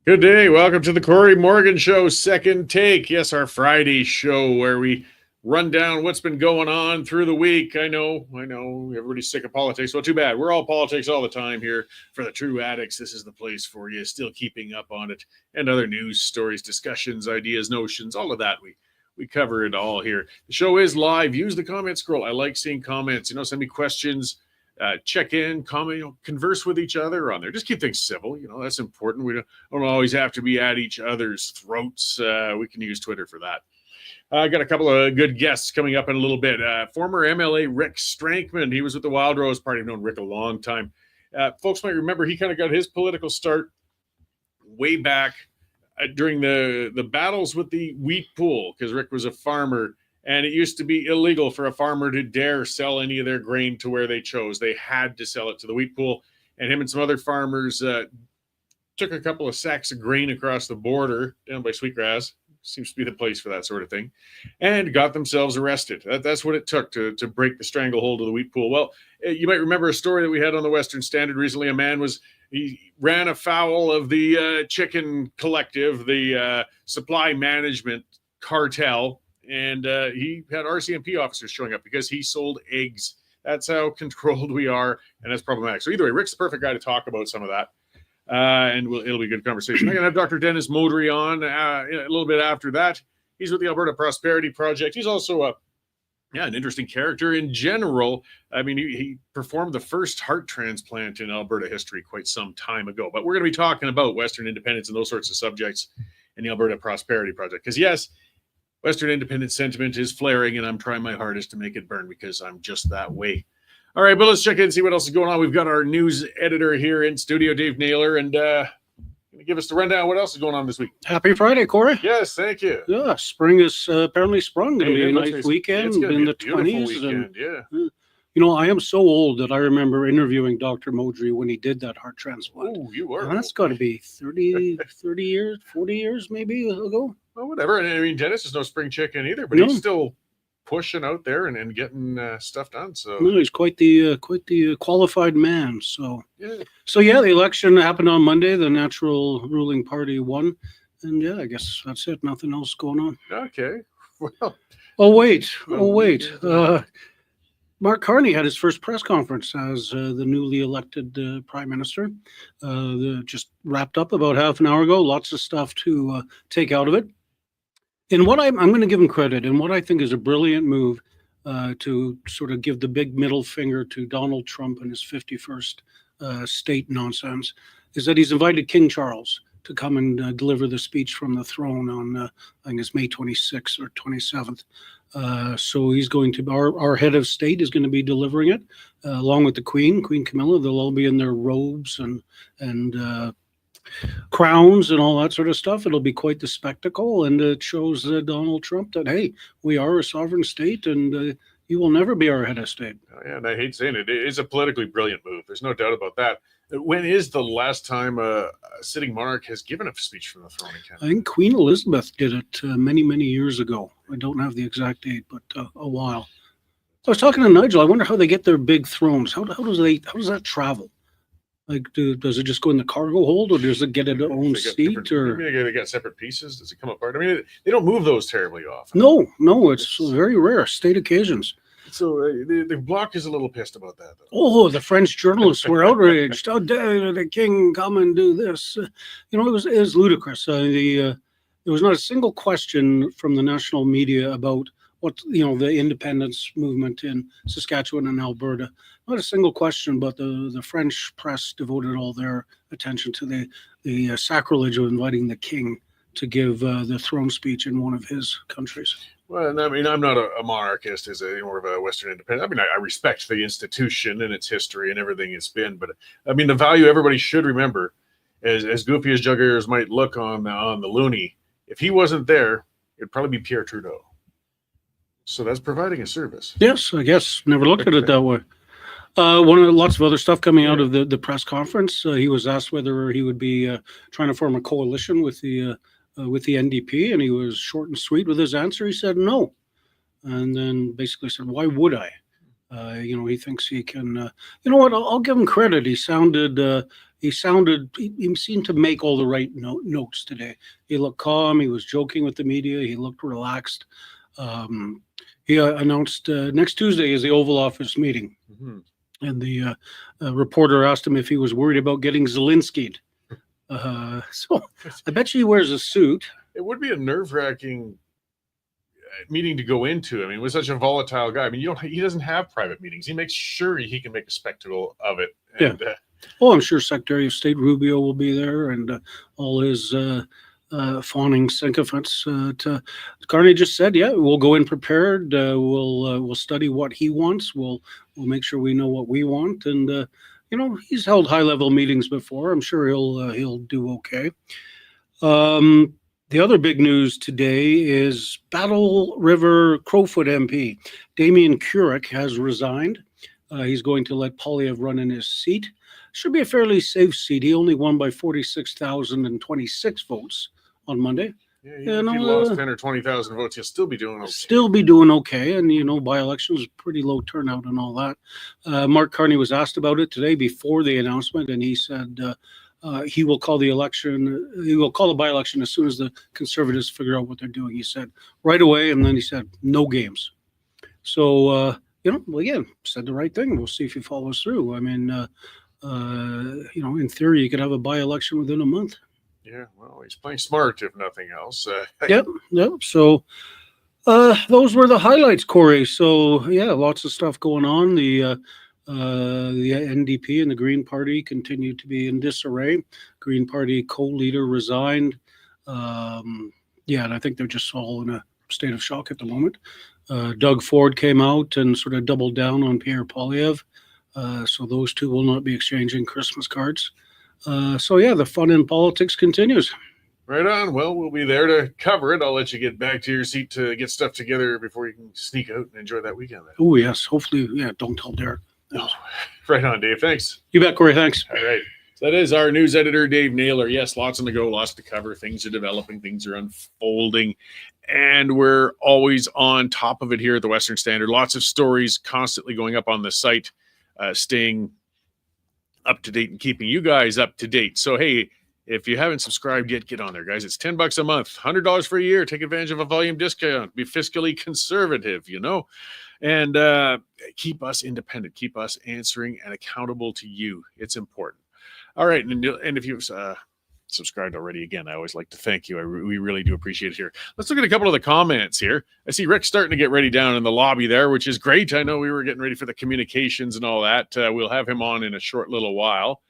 Good day. Welcome to the Cory Morgan Show, second take. Yes, our Friday show where we run down what's been going on through the week. I know, everybody's sick of politics. Well, too bad. We're all politics all the time here. For the true addicts, this is the place for you. Still keeping up on it and other news stories, discussions, ideas, notions, all of that. We cover it all here. The show is live. Use the comment scroll. I like seeing comments. Send me questions. Check in, comment, converse with each other on there. Just keep things civil. That's important. We don't always have to be at each other's throats. We can use Twitter for that. I got a couple of good guests coming up in a little bit. Former MLA Rick Strankman. He was with the Wild Rose Party. I've known Rick a long time. Folks might remember he kind of got his political start way back during the battles with the wheat pool, because Rick was a farmer. And it used to be illegal for a farmer to dare sell any of their grain to where they chose. They had to sell it to the wheat pool. And him and some other farmers took a couple of sacks of grain across the border down by Sweetgrass. Seems to be the place for that sort of thing. And got themselves arrested. That's what it took to break the stranglehold of the wheat pool. Well, you might remember a story that we had on the Western Standard recently. A man he ran afoul of the chicken collective, the supply management cartel. And he had RCMP officers showing up because he sold eggs. That's how controlled we are, and that's problematic. So either way, Rick's the perfect guy to talk about some of that, and it'll be a good conversation. I'm going to have Dr. Dennis Modry on a little bit after that. He's with the Alberta Prosperity Project. He's also an interesting character in general. I mean, he performed the first heart transplant in Alberta history quite some time ago. But we're going to be talking about Western independence and those sorts of subjects in the Alberta Prosperity Project. Because yes, Western independence sentiment is flaring, and I'm trying my hardest to make it burn because I'm just that way. All right, but let's check in and see what else is going on. We've got our news editor here in studio, Dave Naylor, and give us the rundown. What else is going on this week? Happy Friday, Cory. Yes, thank you. Yeah, spring is apparently sprung. Going to be a nice weekend. It's going to be be a beautiful 20s. weekend, yeah. I am so old that I remember interviewing Dr. Modry when he did that heart transplant. Oh, you were. And that's got to be 30 years, 40 years maybe ago. Well, whatever. And I mean, Dennis is no spring chicken either, but he's still pushing out there and getting stuff done. So no, he's quite the qualified man. So yeah, the election happened on Monday. The natural ruling party won, and yeah, I guess that's it. Nothing else going on. Okay. Well. Oh wait. Mark Carney had his first press conference as the newly elected prime minister. Just wrapped up about half an hour ago. Lots of stuff to take out of it. And what I'm going to give him credit, and what I think is a brilliant move to sort of give the big middle finger to Donald Trump and his 51st state nonsense, is that he's invited King Charles to come and deliver the speech from the throne on, I think it's May 26th or 27th. So he's going to, our head of state is going to be delivering it, along with the Queen Camilla. They'll all be in their robes and crowns and all that sort of stuff. It'll be quite the spectacle, and it shows Donald Trump that, hey, we are a sovereign state, and you will never be our head of state. Oh, yeah, and I hate saying it. It is a politically brilliant move. There's no doubt about that. When is the last time a sitting monarch has given a speech from the throne in Canada? I think Queen Elizabeth did it many, many years ago. I don't have the exact date, but a while. I was talking to Nigel. I wonder how they get their big thrones. How does that travel? Like, does it just go in the cargo hold, or does it get its own seat? Or they got separate pieces? Does it come apart? I mean, they don't move those terribly often. No, it's very rare. State occasions. So the bloc is a little pissed about that, though. Oh, the French journalists were outraged. How dare the king come and do this? It was ludicrous. There was not a single question from the national media about what the independence movement in Saskatchewan and Alberta. Not a single question, but the French press devoted all their attention to the sacrilege of inviting the king to give the throne speech in one of his countries. Well, I mean, I'm not a monarchist as more of a Western independent. I mean, I respect the institution and its history and everything it's been, but I mean, the value everybody should remember, as goofy as Jug Ayers might look on the loony, if he wasn't there, it'd probably be Pierre Trudeau. So that's providing a service. Yes, I guess. Never looked at it that way. Lots of other stuff coming out of the press conference. He was asked whether he would be trying to form a coalition with the NDP, and he was short and sweet with his answer. He said no, and then basically said, "Why would I?" He thinks he can. You know what? I'll give him credit. He seemed to make all the right notes today. He looked calm. He was joking with the media. He looked relaxed. He announced next Tuesday is the Oval Office meeting. Mm-hmm. And the reporter asked him if he was worried about getting Zelensky'd. So I bet you he wears a suit. It would be a nerve-wracking meeting to go into. I mean, with such a volatile guy. I mean, he doesn't have private meetings. He makes sure he can make a spectacle of it. And, yeah. I'm sure Secretary of State Rubio will be there, and all his fawning sycophants. Carney just said, yeah, we'll go in prepared. We'll study what he wants. We'll make sure we know what we want. And he's held high-level meetings before. I'm sure he'll do okay. The other big news today is Battle River Crowfoot MP Damian Kurek has resigned. He's going to let Polyev run in his seat. Should be a fairly safe seat. He only won by 46,026 votes on Monday. Yeah, if he lost 10 or 20,000 votes, he'll still be doing okay. Still be doing okay. And, by-elections, pretty low turnout and all that. Mark Carney was asked about it today before the announcement, and he said he will call the election. He will call the by-election as soon as the Conservatives figure out what they're doing. He said right away, and then he said no games. So, again, said the right thing. We'll see if he follows through. I mean, in theory, you could have a by-election within a month. Yeah, well, he's playing smart, if nothing else. Yep. So those were the highlights, Cory. So, yeah, lots of stuff going on. The NDP and the Green Party continue to be in disarray. Green Party co-leader resigned. And I think they're just all in a state of shock at the moment. Doug Ford came out and sort of doubled down on Pierre Poilievre. So those two will not be exchanging Christmas cards. The fun in politics continues. Right on. Well, we'll be there to cover it. I'll let you get back to your seat to get stuff together before you can sneak out and enjoy that weekend. Oh, yes. Hopefully, don't tell Derek. Oh, right on, Dave. Thanks. You bet, Cory. Thanks. All right. So that is our news editor, Dave Naylor. Yes, lots on the go, lots to cover. Things are developing, things are unfolding, and we're always on top of it here at the Western Standard. Lots of stories constantly going up on the site, staying up to date and keeping you guys up to date. So, hey, if you haven't subscribed yet, get on there, guys. It's $10 a month, $100 for a year. Take advantage of a volume discount. Be fiscally conservative, and keep us independent. Keep us answering and accountable to you. It's important. All right, and if you've subscribed already, again, I always like to thank you. We really do appreciate it here. Let's look at a couple of the comments here. I see Rick starting to get ready down in the lobby there, which is great. I know we were getting ready for the communications and all that. We'll have him on in a short little while.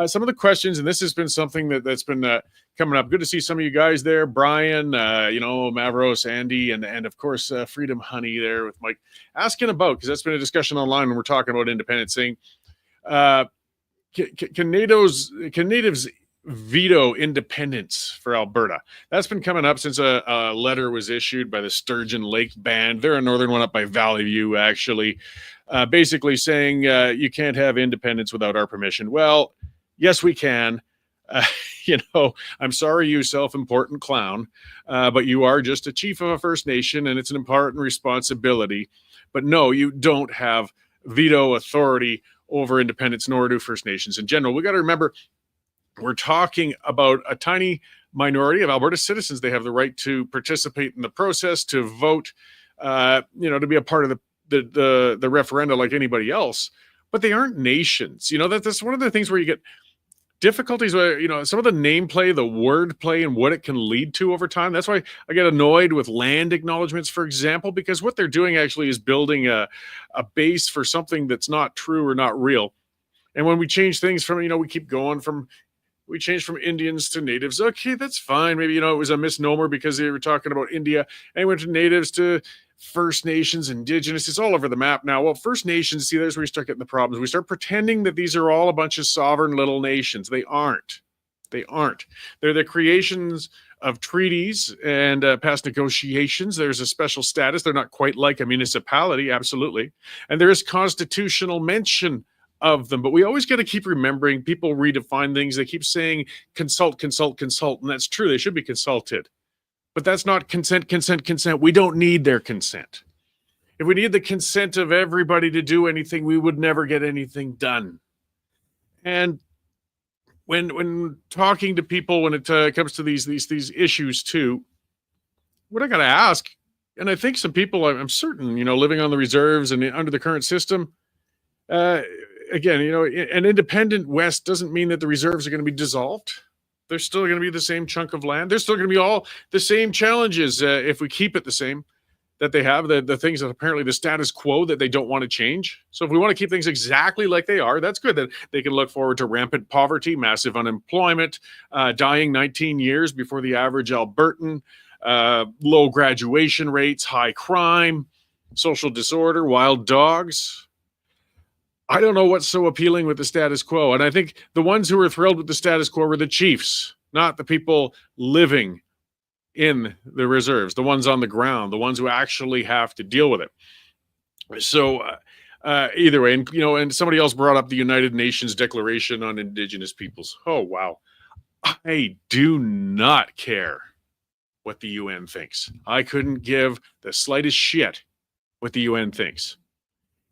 Some of the questions, and this has been something that's been coming up. Good to see some of you guys there. Brian, Mavros, Andy, and of course, Freedom Honey there with Mike asking about, because that's been a discussion online when we're talking about independence, saying, can natives veto independence for Alberta? That's been coming up since a letter was issued by the Sturgeon Lake Band. They're a northern one up by Valley View, actually, basically saying you can't have independence without our permission. Well, yes, we can. I'm sorry, you self-important clown, but you are just a chief of a First Nation, and it's an important responsibility. But no, you don't have veto authority over independence, nor do First Nations in general. We got to remember, we're talking about a tiny minority of Alberta citizens. They have the right to participate in the process, to vote, to be a part of the referenda like anybody else. But they aren't nations. That's one of the things where you get difficulties where, some of the name play, the word play, and what it can lead to over time. That's why I get annoyed with land acknowledgements, for example, because what they're doing actually is building a base for something that's not true or not real. And when we change things from, we changed from Indians to natives. Okay, that's fine. Maybe, it was a misnomer because they were talking about India, and went to natives to First Nations, Indigenous. It's all over the map now. Well, First Nations, see, there's where you start getting the problems. We start pretending that these are all a bunch of sovereign little nations. They aren't. They're the creations of treaties and past negotiations. There's a special status. They're not quite like a municipality, absolutely. And there is constitutional mention of them. But we always got to keep remembering, people redefine things. They keep saying consult. And that's true. They should be consulted. But that's not consent. We don't need their consent. If we need the consent of everybody to do anything, we would never get anything done. And when talking to people, when it comes to these issues too, what I got to ask, and I think some people, I'm certain, living on the reserves and under the current system, uh, again, an independent West doesn't mean that the reserves are going to be dissolved. They're still going to be the same chunk of land. There's still going to be all the same challenges if we keep it the same that they have, the things that apparently the status quo that they don't want to change. So if we want to keep things exactly like they are, that's good. That they can look forward to rampant poverty, massive unemployment, dying 19 years before the average Albertan, low graduation rates, high crime, social disorder, wild dogs. I don't know what's so appealing with the status quo. And I think the ones who were thrilled with the status quo were the chiefs, not the people living in the reserves, the ones on the ground, the ones who actually have to deal with it. So either way, and somebody else brought up the United Nations Declaration on Indigenous Peoples. Oh, wow. I do not care what the UN thinks. I couldn't give the slightest shit what the UN thinks.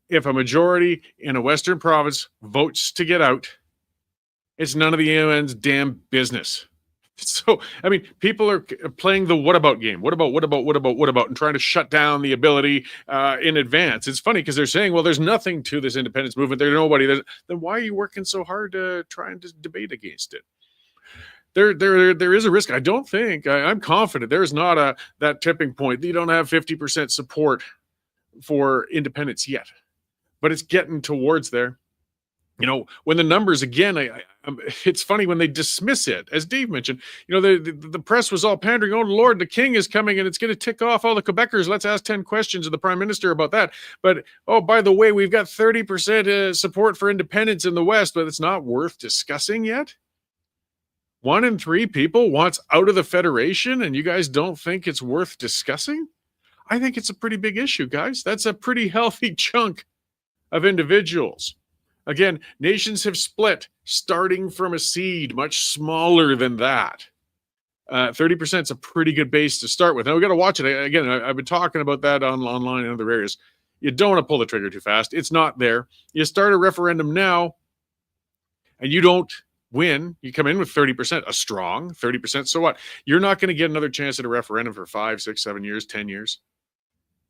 If a majority in a Western province votes to get out, it's none of the UN's damn business. So, I mean, people are playing the what about game. What about, and trying to shut down the ability in advance. It's funny because they're saying, well, there's nothing to this independence movement. There's nobody. Then why are you working so hard to try and debate against it? There is a risk. I don't think, I'm confident there is not that tipping point. You don't have 50% support for independence yet, but it's getting towards there. When the numbers, again, it's funny when they dismiss it, as Dave mentioned, the press was all pandering. Oh, Lord, the king is coming and it's going to tick off all the Quebecers. Let's ask 10 questions of the prime minister about that. But, oh, by the way, we've got 30% support for independence in the West, but it's not worth discussing yet. 1 in 3 people wants out of the Federation, and you guys don't think it's worth discussing? I think it's a pretty big issue, guys. That's a pretty healthy chunk of individuals. Again, nations have split, starting from a seed much smaller than that. 30% is a pretty good base to start with. Now, we got to watch it. Again, I've been talking about that online in other areas. You don't want to pull the trigger too fast. It's not there. You start a referendum now, and you don't win. You come in with 30%, a strong 30%. So what? You're not going to get another chance at a referendum for 5, 6, 7 years, 10 years.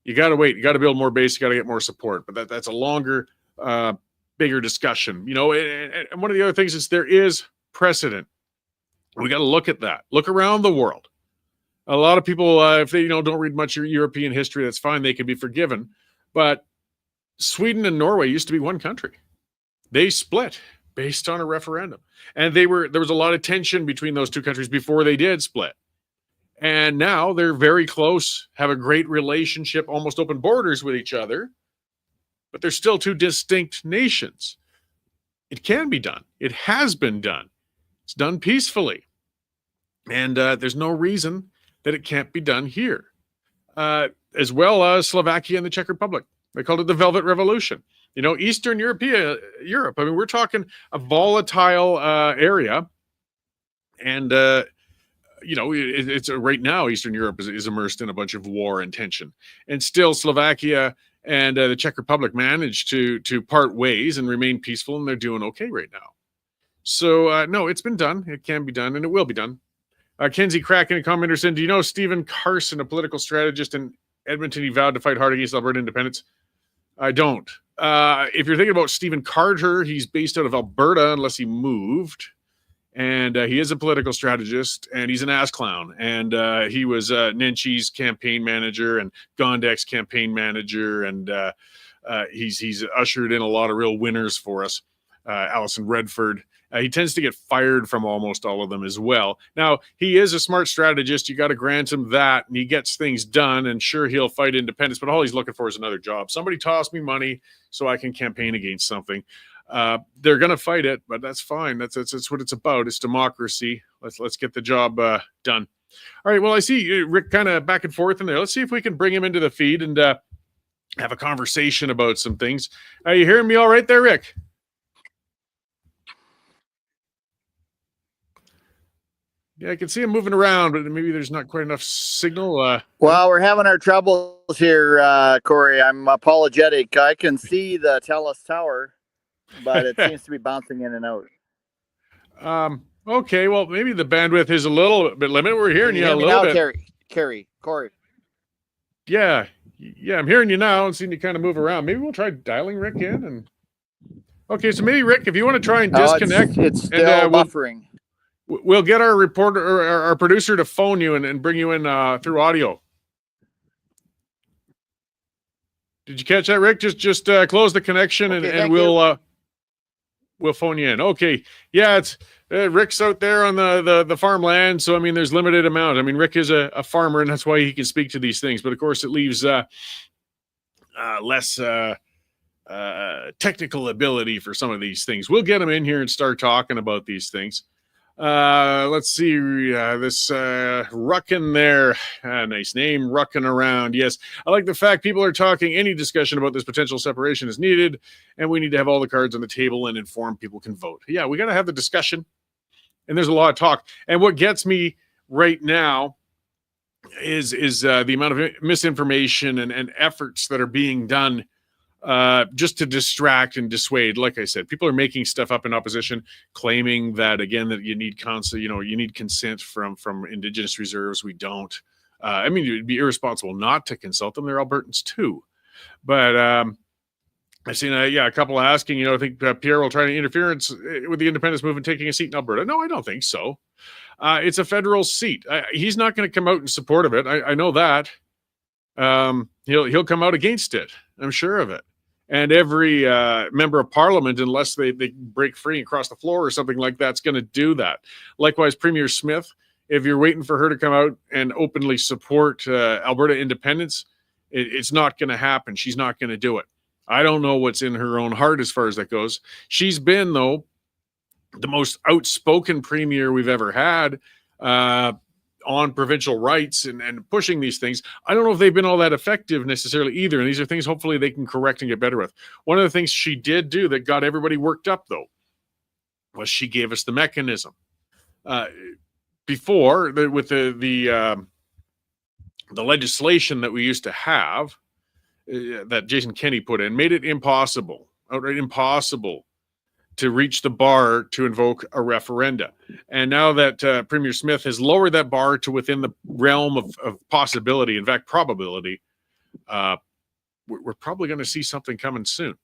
You got to wait. You got to build more base. You got to get more support. But that's a longer, bigger discussion. And one of the other things is there is precedent. We got to look at that. Look around the world. A lot of people, if they don't read much European history, that's fine. They can be forgiven. But Sweden and Norway used to be one country. They split based on a referendum, and there was a lot of tension between those two countries before they did split. And now they're very close, have a great relationship, almost open borders with each other, but they're still two distinct nations. It can be done. It has been done. It's done peacefully. And there's no reason that it can't be done here. As well as Slovakia and the Czech Republic. They called it the Velvet Revolution. Eastern Europe. I mean, we're talking a volatile area. And, it's right now, Eastern Europe is immersed in a bunch of war and tension. And still Slovakia and the Czech Republic managed to part ways and remain peaceful, and they're doing okay right now. So, no, it's been done. It can be done, and it will be done. Kenzie Kraken, a commenter, said, do you know Stephen Carson, a political strategist in Edmonton? He vowed to fight hard against Alberta independence. I don't. If you're thinking about Stephen Carter, he's based out of Alberta, unless he moved. And he is a political strategist, and he's an ass clown. And he was Nenchi's campaign manager and Gondek's campaign manager. And he's ushered in a lot of real winners for us. Alison Redford. He tends to get fired from almost all of them as well. Now, he is a smart strategist. You got to grant him that, and he gets things done. And sure, he'll fight independence, but all he's looking for is another job. Somebody toss me money so I can campaign against something. They're going to fight it, but that's fine. That's what it's about. It's democracy. Let's get the job done. All right. Well, I see Rick kind of back and forth in there. Let's see if we can bring him into the feed and have a conversation about some things. Are you hearing me all right there, Rick? Yeah, I can see him moving around, but maybe there's not quite enough signal. Well, we're having our troubles here, Cory. I'm apologetic. I can see the TELUS tower, but it seems to be bouncing in and out. Okay, well, maybe the bandwidth is a little bit limited. We're hearing Can you you hear a me little now, bit. Cory? Yeah, I'm hearing you now and seeing you kind of move around. Maybe we'll try dialing Rick in. And okay, so maybe Rick, if you want to try and disconnect, it's still buffering. We'll get our reporter or our producer to phone you and bring you in through audio. Did you catch that, Rick? Just close the connection and we'll phone you in. Okay. Yeah, it's Rick's out there on the farmland, so I mean, there's limited amount. I mean, Rick is a farmer, and that's why he can speak to these things. But of course, it leaves less technical ability for some of these things. We'll get him in here and start talking about these things. Let's see, this Ruckin there. Nice name, Ruckin around. Yes, I like the fact people are talking. Any discussion about this potential separation is needed, and we need to have all the cards on the table and inform people can vote. Yeah, we got to have the discussion, and there's a lot of talk. And what gets me right now is the amount of misinformation and efforts that are being done just to distract and dissuade. Like I said, people are making stuff up in opposition, claiming that again that you need consent from Indigenous reserves. We don't. I mean, it would be irresponsible not to consult them. They're Albertans too. But I've seen a couple asking. I think Pierre will try to interference with the independence movement taking a seat in Alberta. No, I don't think so. It's a federal seat. He's not going to come out in support of it. I know that. He'll come out against it. I'm sure of it. And every member of parliament, unless they break free and cross the floor or something like that, is going to do that. Likewise, Premier Smith, if you're waiting for her to come out and openly support Alberta independence, it's not going to happen. She's not going to do it. I don't know what's in her own heart as far as that goes. She's been, though, the most outspoken premier we've ever had on provincial rights and pushing these things. I don't know if they've been all that effective necessarily either. And these are things hopefully they can correct and get better with. One of the things she did do that got everybody worked up, though, was she gave us the mechanism. Before, with the legislation that we used to have, that Jason Kenney put in, made it impossible, outright impossible, to reach the bar to invoke a referenda. And now that Premier Smith has lowered that bar to within the realm of possibility, in fact, probability, we're probably going to see something coming soon.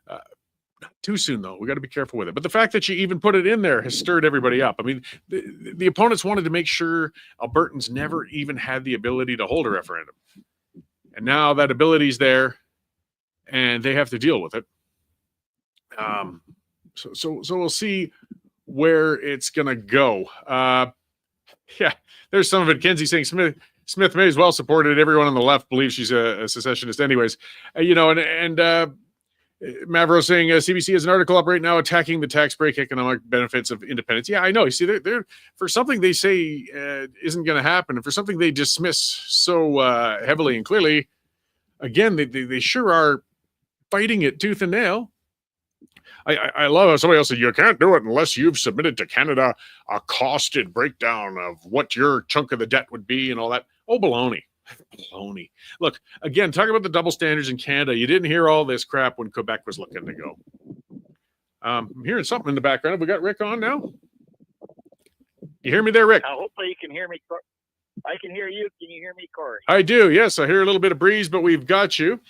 Not too soon, though. We got to be careful with it. But the fact that you even put it in there has stirred everybody up. I mean, the opponents wanted to make sure Albertans never even had the ability to hold a referendum. And now that ability's there, and they have to deal with it. So we'll see where it's gonna go. Yeah, there's some of it. Kenzie saying Smith may as well supported. Everyone on the left believes she's a secessionist, anyways. And Mavro saying CBC has an article up right now attacking the tax break economic benefits of independence. Yeah, I know. You see, they're for something they say isn't going to happen, and for something they dismiss so heavily and clearly. Again, they sure are fighting it tooth and nail. I love how somebody else said, you can't do it unless you've submitted to Canada a costed breakdown of what your chunk of the debt would be and all that. Oh, baloney. Baloney. Look, again, talking about the double standards in Canada, you didn't hear all this crap when Quebec was looking to go. I'm hearing something in the background. Have we got Rick on now? You hear me there, Rick? Hopefully you can hear me. I can hear you. Can you hear me, Cory? I do, yes. I hear a little bit of breeze, but we've got you.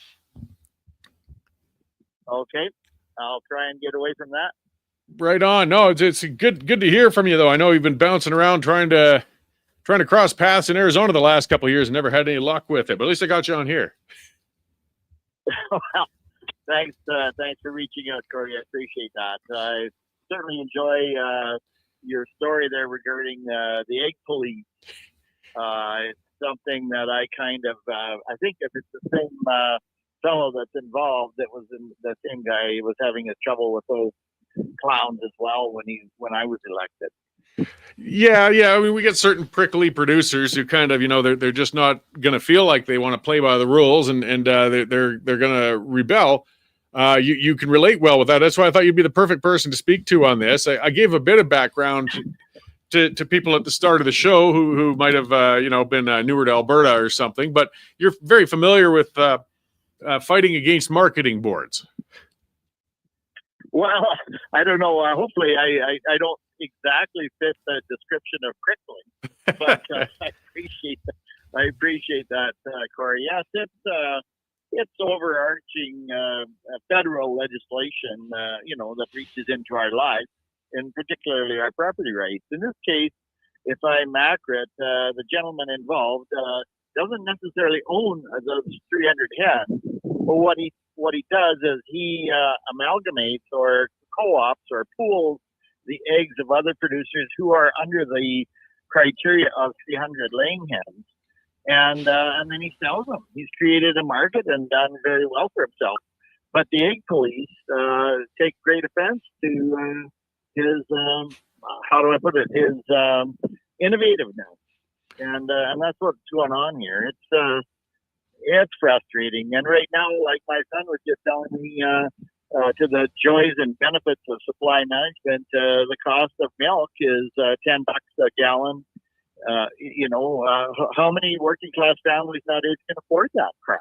Okay. I'll try and get away from that. Right on. No, it's good to hear from you, though. I know you've been bouncing around trying to cross paths in Arizona the last couple of years and never had any luck with it. But at least I got you on here. Well, thanks for reaching out, Cory. I appreciate that. I certainly enjoy your story there regarding the egg police. It's something that I kind of I think if it's the same fellow that's involved, that was the same guy was having a trouble with those clowns as well when I was elected. Yeah. I mean, we get certain prickly producers who kind of, they're just not going to feel like they want to play by the rules, and they're going to rebel. You can relate well with that. That's why I thought you'd be the perfect person to speak to on this. I gave a bit of background to people at the start of the show who might have been newer to Alberta or something, but you're very familiar with fighting against marketing boards. Well, I don't know. Hopefully, I don't exactly fit the description of crippling, but I appreciate that, Cory. Yes, it's overarching federal legislation, that reaches into our lives, and particularly our property rights. In this case, if I'm accurate, the gentleman involved doesn't necessarily own those 300 hens. But what he does is he amalgamates or co-ops or pools the eggs of other producers who are under the criteria of 300 laying hens, and then he sells them. He's created a market and done very well for himself. But the egg police take great offense to his how do I put it? His innovativeness, and that's what's going on here. It's frustrating. And right now, like my son was just telling me, to the joys and benefits of supply management, the cost of milk is $10 a gallon. How many working class families nowadays can afford that crap?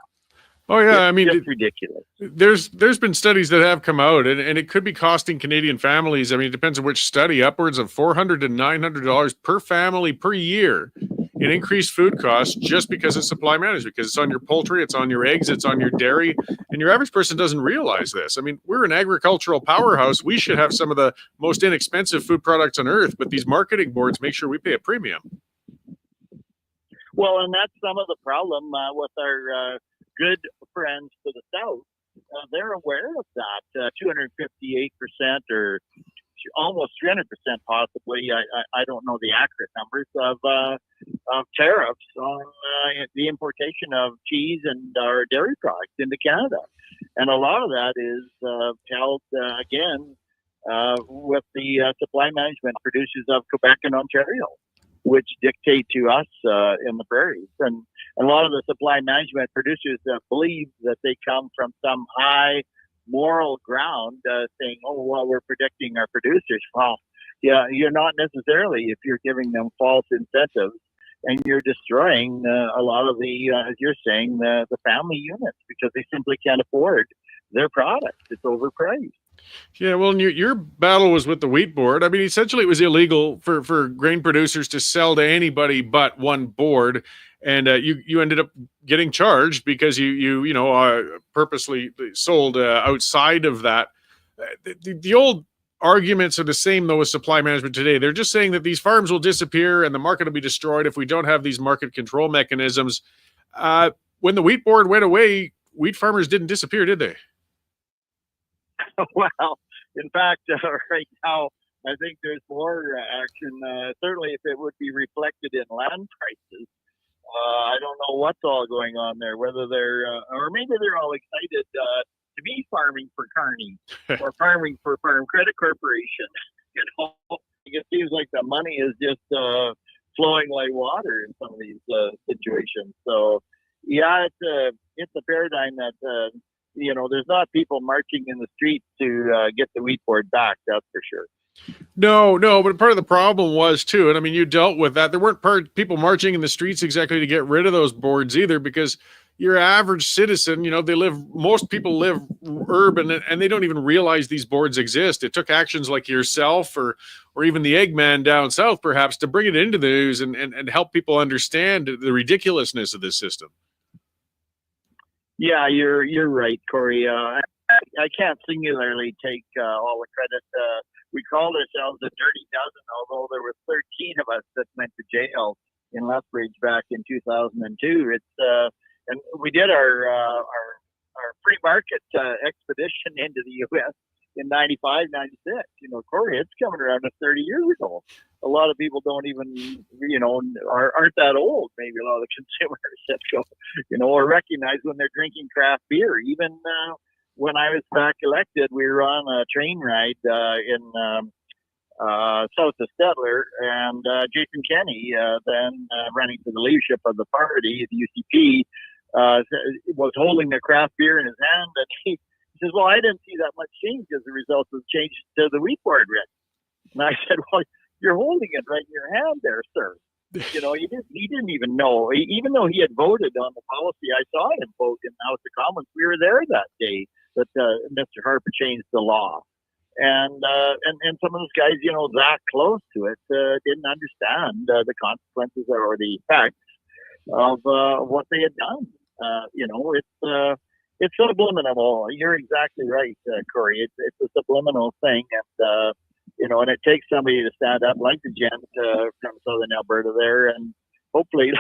Oh yeah, It's ridiculous. There's been studies that have come out, and it could be costing Canadian families. I mean, it depends on which study, upwards of $400 to $900 per family per year in increased food costs just because of supply management, because it's on your poultry, it's on your eggs, it's on your dairy, and your average person doesn't realize this. I mean, we're an agricultural powerhouse. We should have some of the most inexpensive food products on earth, but these marketing boards make sure we pay a premium. Well, and that's some of the problem with our good friends to the south. They're aware of that 258% or almost 300% possibly. I don't know the accurate numbers of tariffs on the importation of cheese and our dairy products into Canada, and a lot of that is held again with the supply management producers of Quebec and Ontario, which dictate to us in the prairies. And a lot of the supply management producers believe that they come from some high moral ground, saying, oh, well, we're protecting our producers. Well, yeah, you're not necessarily if you're giving them false incentives, and you're destroying a lot of the, as you're saying, the family units, because they simply can't afford their product. It's overpriced. Yeah, well, and your battle was with the wheat board. I mean, essentially, it was illegal for grain producers to sell to anybody but one board, and you ended up getting charged because you purposely sold outside of that. The old arguments are the same though with supply management today. They're just saying that these farms will disappear and the market will be destroyed if we don't have these market control mechanisms. When the wheat board went away, wheat farmers didn't disappear, did they? Well, in fact, right now, I think there's more action. Certainly, if it would be reflected in land prices, I don't know what's all going on there. Whether they're, or maybe they're all excited to be farming for Carney or farming for Farm Credit Corporation. It seems like the money is just flowing like water in some of these situations. So, yeah, it's a paradigm that. There's not people marching in the streets to get the wheat board back. That's for sure. No, but part of the problem was too, and I mean, you dealt with that. There weren't people marching in the streets exactly to get rid of those boards either, because your average citizen, most people live urban and they don't even realize these boards exist. It took actions like yourself or even the Eggman down south, perhaps, to bring it into the news and help people understand the ridiculousness of this system. Yeah, you're right, Cory. I can't singularly take all the credit. We called ourselves a dirty dozen, although there were 13 of us that went to jail in Lethbridge back in 2002. And we did our free market expedition into the U.S. in 95, 96. Cory, it's coming around to 30 years ago. A lot of people don't even, aren't that old. Maybe a lot of the consumers, or recognize when they're drinking craft beer. Even when I was back elected, we were on a train ride in south of Stettler, and Jason Kenney, then running for the leadership of the party, the UCP, was holding the craft beer in his hand, and he says, well, I didn't see that much change as a result of the change to the wheat board, Rick. And I said, well, You're holding it right in your hand there, sir. He didn't even know. Even though he had voted on the policy, I saw him vote in the House of Commons. We were there that day that Mr. Harper changed the law. And some of those guys, that close to it, didn't understand the consequences or the effects of what they had done. It's subliminal. You're exactly right, Cory. It's a subliminal thing, and and it takes somebody to stand up like the gent from Southern Alberta there, and hopefully,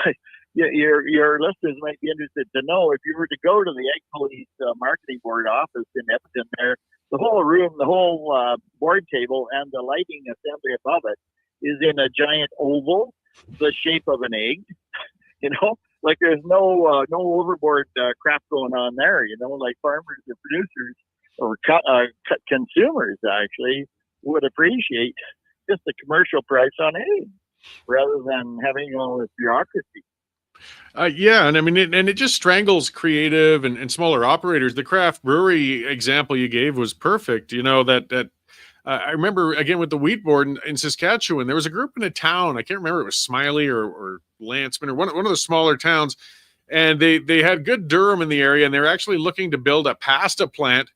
your listeners might be interested to know, if you were to go to the Egg Police Marketing Board office in Edmonton, there, the whole room, the whole board table, and the lighting assembly above it is in a giant oval, the shape of an egg. Like there's no overboard crap going on there. Like farmers and producers or consumers actually would appreciate just the commercial price on eggs rather than having all this bureaucracy. Yeah, and I mean, it just strangles creative and smaller operators. The craft brewery example you gave was perfect. I remember, again, with the wheat board in Saskatchewan, there was a group in a town. I can't remember, it was Smiley or Lanceman or one of the smaller towns, and they had good durum in the area, and they were actually looking to build a pasta plant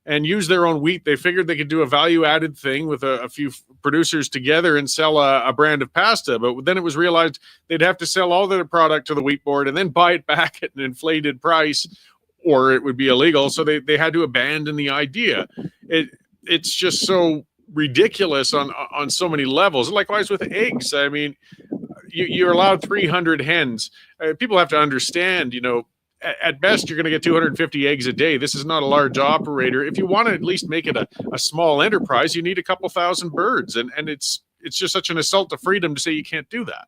and use their own wheat. They figured they could do a value-added thing with a few producers together and sell a brand of pasta. But then it was realized they'd have to sell all their product to the wheat board and then buy it back at an inflated price, or it would be illegal. So they had to abandon the idea. It's just so ridiculous on so many levels. Likewise with eggs. I mean, you're allowed 300 hens. People have to understand, at best, you're going to get 250 eggs a day. This is not a large operator. If you want to at least make it a small enterprise, you need a couple thousand birds. And it's just such an assault to freedom to say you can't do that.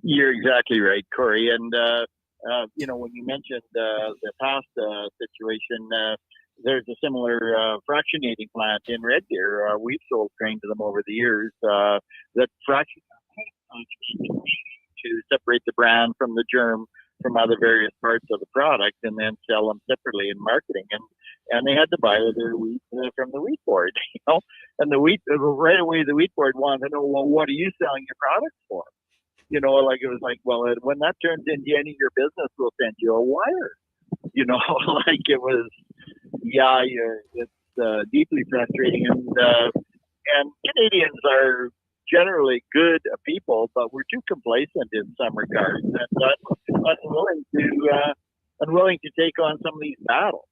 You're exactly right, Cory. And, when you mentioned the pasta situation, there's a similar fractionating plant in Red Deer. We've sold grain to them over the years that fractionates to separate the bran from the germ from other various parts of the product, and then sell them separately in marketing. And they had to buy their wheat from the wheat board, And the wheat right away, the wheat board wanted to know, well, what are you selling your products for? It was like, well, when that turns into any of your business, we'll send you a wire. Like it was, it's deeply frustrating. And Canadians are generally good people, but we're too complacent in some regards and unwilling to take on some of these battles.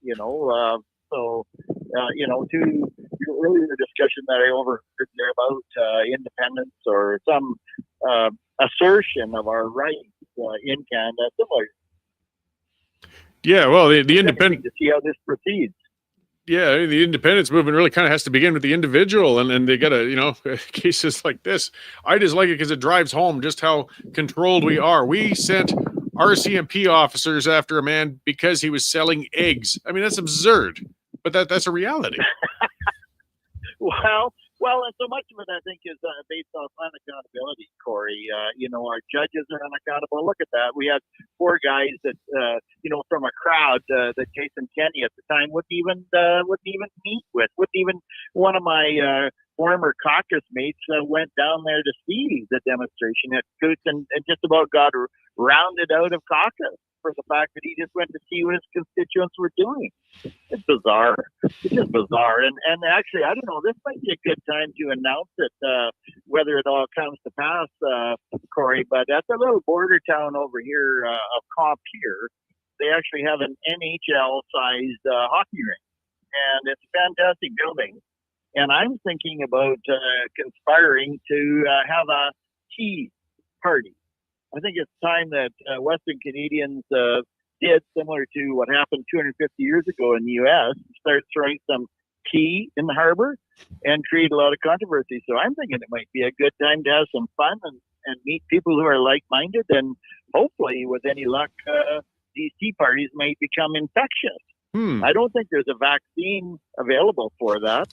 To your earlier discussion that I overheard there about independence or some assertion of our rights in Canada, similar. Yeah, well, the independent, to see how this proceeds. Yeah, the independence movement really kind of has to begin with the individual, and they got to, cases like this. I just like it because it drives home just how controlled we are. We sent RCMP officers after a man because he was selling eggs. I mean, that's absurd, but that's a reality. Well, and so much of it, I think, is based off unaccountability, Cory. Our judges are unaccountable. Look at that. We had 4 guys that, from a crowd that Jason Kenney at the time wouldn't even meet with. One of my former caucus mates went down there to see the demonstration at Coots and just about got rounded out of caucus for the fact that he just went to see what his constituents were doing. It's bizarre. It's just bizarre. And actually, I don't know, this might be a good time to announce it, whether it all comes to pass, Cory, but at the little border town over here of Compier, they actually have an NHL-sized hockey rink. And it's a fantastic building. And I'm thinking about conspiring to have a tea party. I think it's time that Western Canadians did similar to what happened 250 years ago in the U.S., start throwing some tea in the harbor and create a lot of controversy. So I'm thinking it might be a good time to have some fun and meet people who are like-minded, and hopefully, with any luck, these tea parties might become infectious. I don't think there's a vaccine available for that,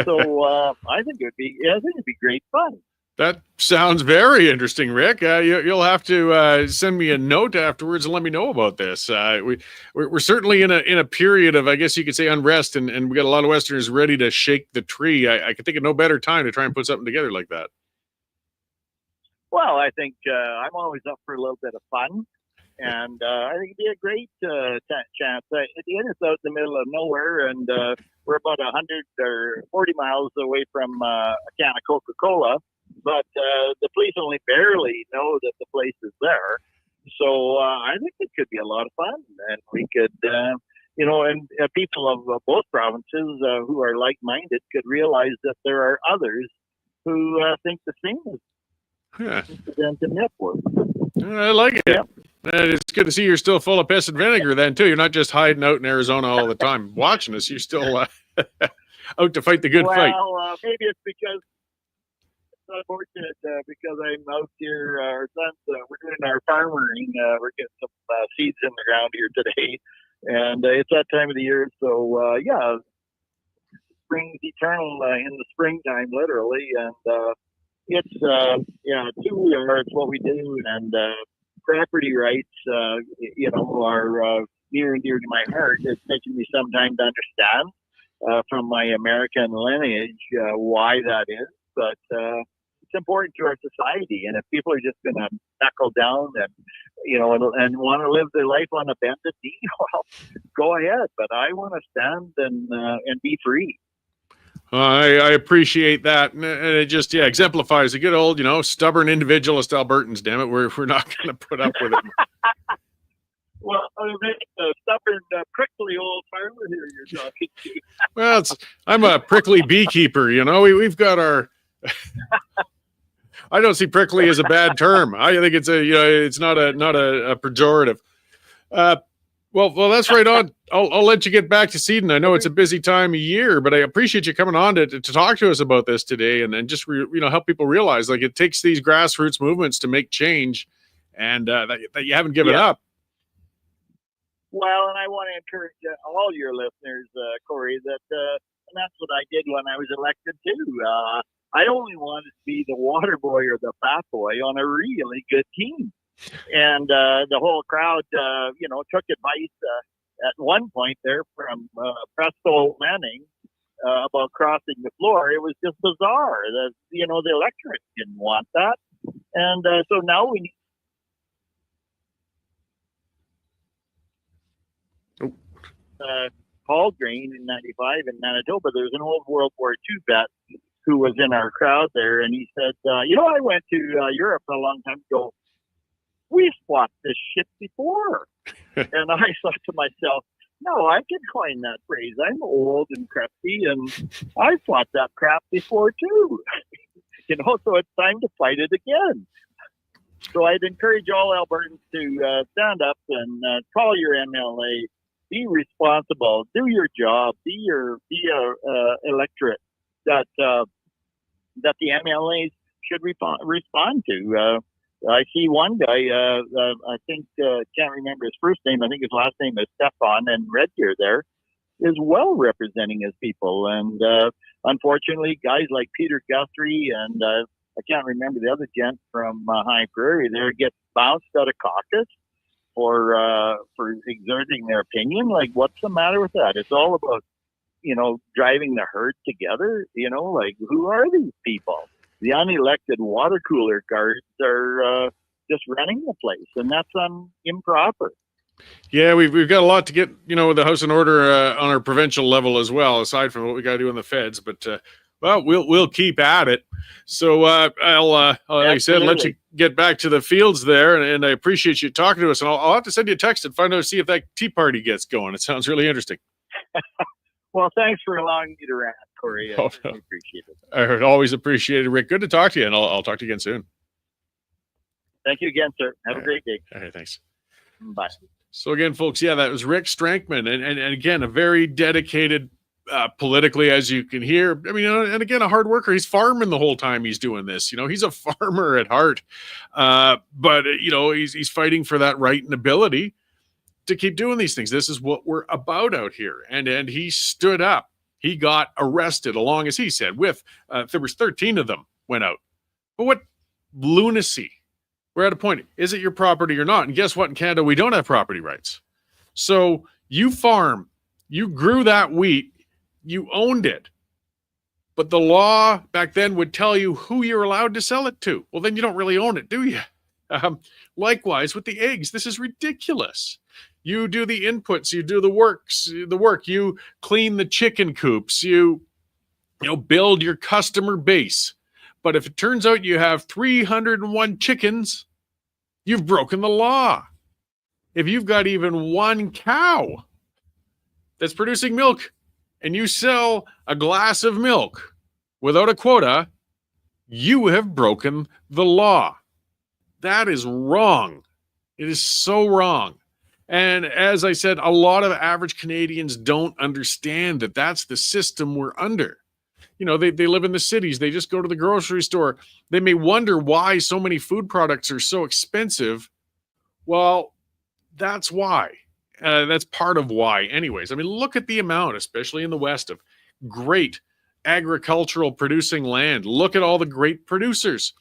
so I think it'd be great fun. That sounds very interesting, Rick. You'll have to send me a note afterwards and let me know about this. We're certainly in a period of, I guess you could say, unrest, and we got a lot of Westerners ready to shake the tree. I could think of no better time to try and put something together like that. Well, I think I'm always up for a little bit of fun, and I think it'd be a great chance. At the end, it's out in the middle of nowhere, and we're about 100 or 40 miles away from a can of Coca-Cola, but the police only barely know that the place is there. So I think it could be a lot of fun, and we could, and people of both provinces who are like-minded could realize that there are others who think the same as the network. I like it. Yep. It's good to see you're still full of piss and vinegar then, too. You're not just hiding out in Arizona all the time watching us. You're still out to fight the good fight. Well, maybe it's because it's unfortunate because I'm out here. Our sons, we're doing our farmering. We're getting some seeds in the ground here today. And it's that time of the year. So, spring's eternal in the springtime, literally. And it's, it's who we are. It's what we do. And property rights, are near and dear to my heart. It's taken me some time to understand from my American lineage why that is. But it's important to our society. And if people are just going to knuckle down and want to live their life on a bended knee, well, go ahead. But I want to stand and be free. I appreciate that, and it just exemplifies a good old stubborn individualist Albertans. Damn it, we're not going to put up with it. Well, a stubborn, prickly old farmer here you're talking to. Well, I'm a prickly beekeeper. We've got our. I don't see prickly as a bad term. I think it's it's not a pejorative. Well, that's right on. I'll let you get back to seeding. I know it's a busy time of year, but I appreciate you coming on to talk to us about this today and just help people realize like it takes these grassroots movements to make change, and that you haven't given up. Well, and I want to encourage all your listeners, Cory, that and that's what I did when I was elected too. I only wanted to be the water boy or the fat boy on a really good team. And the whole crowd, took advice at one point there from Presto Manning about crossing the floor. It was just bizarre. The electorate didn't want that. And so now we need Paul Drain in 95 in Manitoba. There's an old World War II vet who was in our crowd there. And he said, I went to Europe a long time ago. We fought this shit before. And I thought to myself, no, I can coin that phrase. I'm old and crusty, and I fought that crap before too. So it's time to fight it again. So I'd encourage all Albertans to stand up and call your MLA, be responsible, do your job, be a electorate that the MLAs should respond to. I see one guy, I think, can't remember his first name. I think his last name is Stefan, and Red Deer there is well representing his people. And unfortunately, guys like Peter Guthrie and I can't remember the other gent from High Prairie there get bounced out of caucus for exerting their opinion. Like, what's the matter with that? It's all about, driving the herd together. Like, who are these people? The unelected water cooler guards are just running the place, and that's improper. Yeah, we've got a lot to get, with the house in order on our provincial level as well, aside from what we got to do in the feds. But we'll keep at it. So I'll like I said, let you get back to the fields there, and I appreciate you talking to us. And I'll have to send you a text and see if that tea party gets going. It sounds really interesting. Well, thanks for allowing me to rant, Cory. I really appreciate it. I always appreciate it, Rick. Good to talk to you, and I'll talk to you again soon. Thank you again, sir. Have a great day. All right, thanks. Bye. So again, folks, that was Rick Strankman, and again, a very dedicated politically, as you can hear. I mean, and again, a hard worker. He's farming the whole time he's doing this. He's a farmer at heart, but he's fighting for that right and ability to keep doing these things. This is what we're about out here. And he stood up. He got arrested along, as he said, with there was 13 of them went out. But what lunacy. We're at a point. Is it your property or not? And guess what? In Canada, we don't have property rights. So you farm, you grew that wheat, you owned it. But the law back then would tell you who you're allowed to sell it to. Well, then you don't really own it, do you? Likewise with the eggs. This is ridiculous. You do the inputs, you do the work, you clean the chicken coops, you build your customer base. But if it turns out you have 301 chickens, you've broken the law. If you've got even one cow that's producing milk and you sell a glass of milk without a quota, you have broken the law. That is wrong. It is so wrong. And as I said, a lot of average Canadians don't understand that that's the system we're under. They live in the cities. They just go to the grocery store. They may wonder why so many food products are so expensive. Well, that's why. That's part of why. Anyways, I mean, look at the amount, especially in the West, of great agricultural producing land. Look at all the great producers.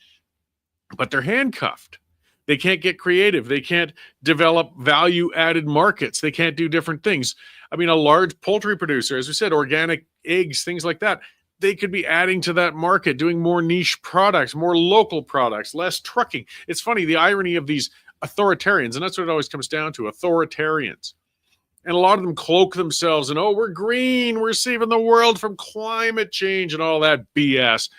But they're handcuffed. They can't get creative. They can't develop value-added markets. They can't do different things. I mean, a large poultry producer, as we said, organic eggs, things like that, they could be adding to that market, doing more niche products, more local products, less trucking. It's funny, the irony of these authoritarians, and that's what it always comes down to, authoritarians. And a lot of them cloak themselves in, we're green, we're saving the world from climate change and all that BS.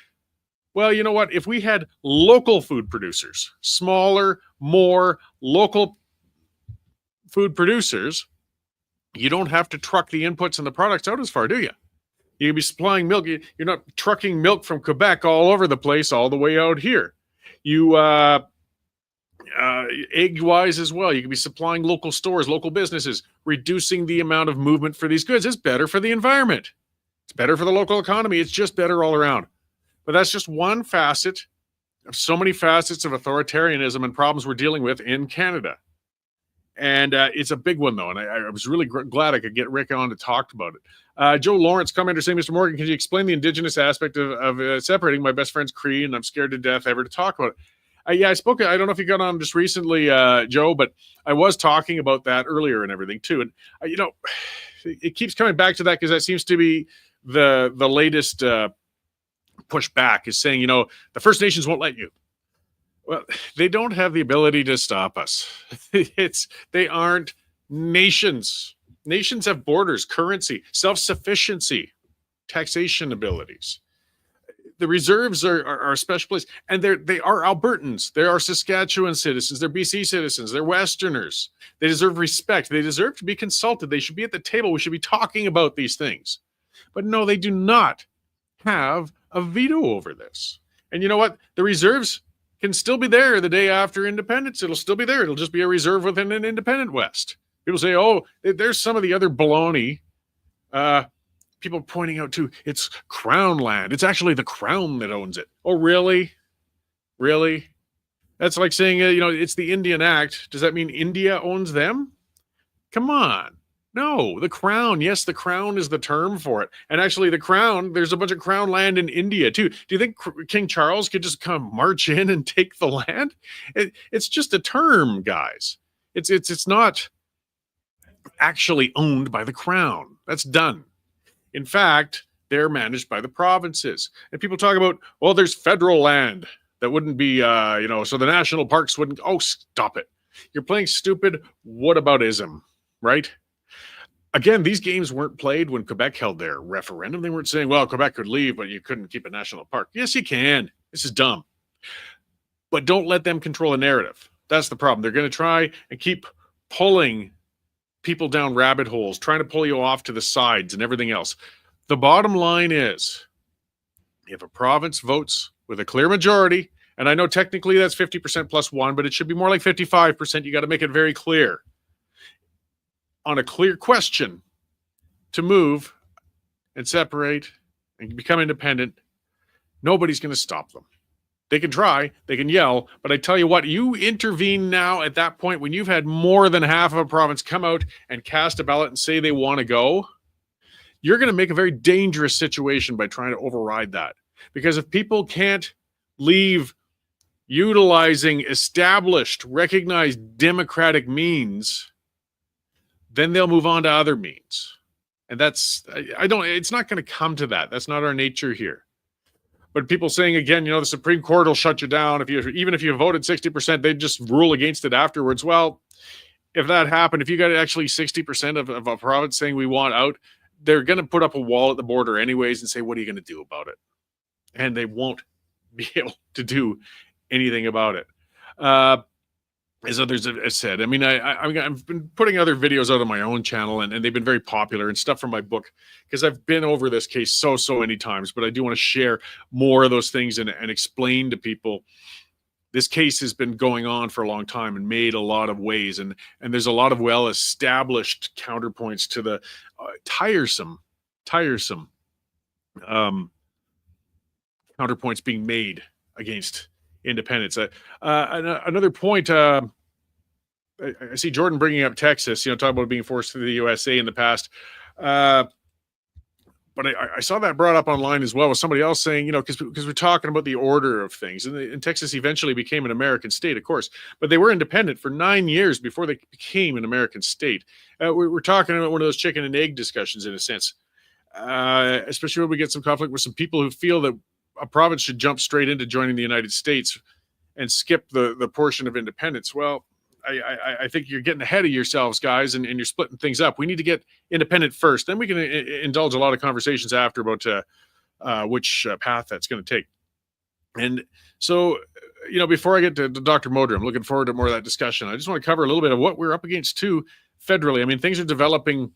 Well, you know what? If we had local food producers, smaller, more local food producers, you don't have to truck the inputs and the products out as far, do you? You can be supplying milk. You're not trucking milk from Quebec all over the place, all the way out here. You, egg-wise as well, you can be supplying local stores, local businesses, reducing the amount of movement for these goods. It's better for the environment. It's better for the local economy. It's just better all around. But that's just one facet of so many facets of authoritarianism and problems we're dealing with in Canada. And it's a big one, though. And I was really glad I could get Rick on to talk about it. Joe Lawrence, commenter, saying, Mr. Morgan, can you explain the Indigenous aspect of separating my best friend's Cree, and I'm scared to death ever to talk about it. I spoke. I don't know if you got on just recently, Joe, but I was talking about that earlier and everything, too. And, it keeps coming back to that because that seems to be the latest pushback is saying, the First Nations won't let you. Well, they don't have the ability to stop us. They aren't nations. Nations have borders, currency, self-sufficiency, taxation abilities. The reserves are a special place, and they are Albertans. They are Saskatchewan citizens. They're BC citizens. They're Westerners. They deserve respect. They deserve to be consulted. They should be at the table. We should be talking about these things. But no, they do not have a veto over this. And you know what? The reserves can still be there the day after independence. It'll still be there. It'll just be a reserve within an independent West. People say, there's some of the other baloney. People pointing out too, it's Crown land. It's actually the Crown that owns it. Oh, really? Really? That's like saying, it's the Indian Act. Does that mean India owns them? Come on. No, the Crown. Yes, the Crown is the term for it. And actually, the Crown, there's a bunch of Crown land in India, too. Do you think King Charles could just come march in and take the land? It's just a term, guys. It's not actually owned by the Crown. That's done. In fact, they're managed by the provinces. And people talk about, there's federal land that wouldn't be, so the national parks wouldn't. Oh, stop it. You're playing stupid whataboutism, right? Again, these games weren't played when Quebec held their referendum. They weren't saying, Quebec could leave, but you couldn't keep a national park. Yes, you can. This is dumb. But don't let them control the narrative. That's the problem. They're going to try and keep pulling people down rabbit holes, trying to pull you off to the sides and everything else. The bottom line is, if a province votes with a clear majority, and I know technically that's 50% plus one, but it should be more like 55%. You got to make it very clear. On a clear question to move and separate and become independent, nobody's going to stop them. They can try, they can yell, but I tell you what, you intervene now at that point when you've had more than half of a province come out and cast a ballot and say they want to go, you're going to make a very dangerous situation by trying to override that. Because if people can't leave utilizing established, recognized democratic means, then they'll move on to other means. And it's not going to come to that. That's not our nature here. But people saying, again, the Supreme Court will shut you down even if you voted 60%, they'd just rule against it afterwards. Well, if that happened, if you got actually 60% of a province saying we want out, they're going to put up a wall at the border anyways and say, what are you going to do about it? And they won't be able to do anything about it. As others have said, I mean, I've been putting other videos out on my own channel, and they've been very popular, and stuff from my book, because I've been over this case so many times, but I do want to share more of those things and explain to people this case has been going on for a long time and made a lot of ways, and there's a lot of well-established counterpoints to the tiresome counterpoints being made against independence. Another point, I see Jordan bringing up Texas, talking about being forced to the USA in the past. But I saw that brought up online as well with somebody else saying, because we're talking about the order of things. And Texas eventually became an American state, of course, but they were independent for 9 years before they became an American state. We're talking about one of those chicken and egg discussions in a sense, especially when we get some conflict with some people who feel that a province should jump straight into joining the United States and skip the portion of independence. Well, I think you're getting ahead of yourselves, guys, and you're splitting things up. We need to get independent first. Then we can indulge a lot of conversations after about which path that's going to take. And so, before I get to Dr. Modry, I'm looking forward to more of that discussion. I just want to cover a little bit of what we're up against, too, federally. I mean, things are developing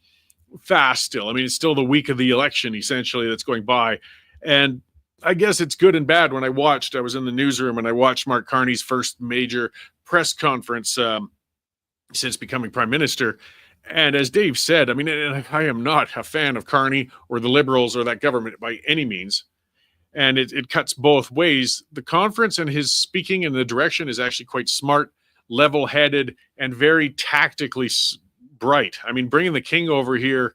fast still. I mean, it's still the week of the election, essentially, that's going by. And I guess it's good and bad. When I was in the newsroom and I watched Mark Carney's first major press conference since becoming prime minister. And as Dave said, I mean, I am not a fan of Carney or the Liberals or that government by any means. And it cuts both ways. The conference and his speaking in the direction is actually quite smart, level-headed, and very tactically bright. I mean, bringing the king over here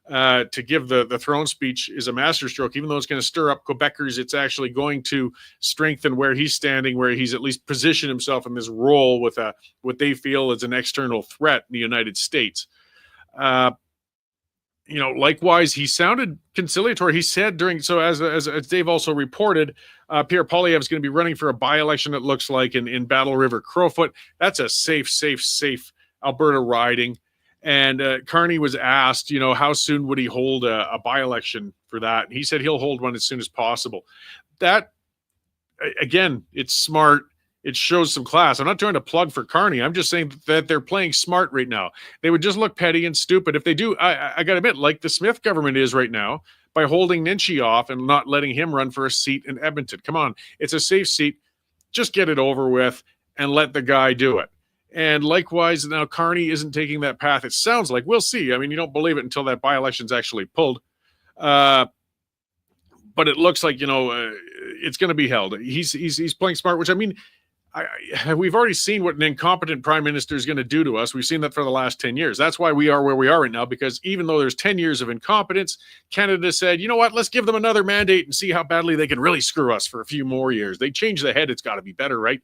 to give the throne speech is a masterstroke. Even though it's going to stir up Quebecers, it's actually going to strengthen where he's standing, where he's at least positioned himself in this role with what they feel is an external threat in the United States. Likewise, he sounded conciliatory. He said as Dave also reported, Pierre Poilievre is going to be running for a by-election, it looks like, in Battle River Crowfoot. That's a safe Alberta riding. And Carney was asked, how soon would he hold a by-election for that? And he said he'll hold one as soon as possible. That, again, it's smart. It shows some class. I'm not trying to plug for Carney. I'm just saying that they're playing smart right now. They would just look petty and stupid if they do. I got to admit, like the Smith government is right now, by holding Nenshi off and not letting him run for a seat in Edmonton. Come on. It's a safe seat. Just get it over with and let the guy do it. And likewise, now Carney isn't taking that path. It sounds like. We'll see. I mean, you don't believe it until that by-election's actually pulled. But it looks like, it's going to be held. He's playing smart, which, I mean, we've already seen what an incompetent prime minister is going to do to us. We've seen that for the last 10 years. That's why we are where we are right now, because even though there's 10 years of incompetence, Canada said, you know what, let's give them another mandate and see how badly they can really screw us for a few more years. They change the head. It's got to be better, right?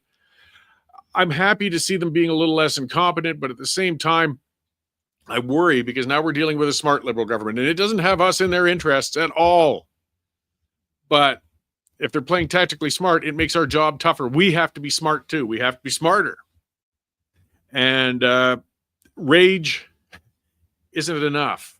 I'm happy to see them being a little less incompetent, but at the same time, I worry because now we're dealing with a smart Liberal government, and it doesn't have us in their interests at all. But if they're playing tactically smart, it makes our job tougher. We have to be smart too. We have to be smarter. And rage isn't enough.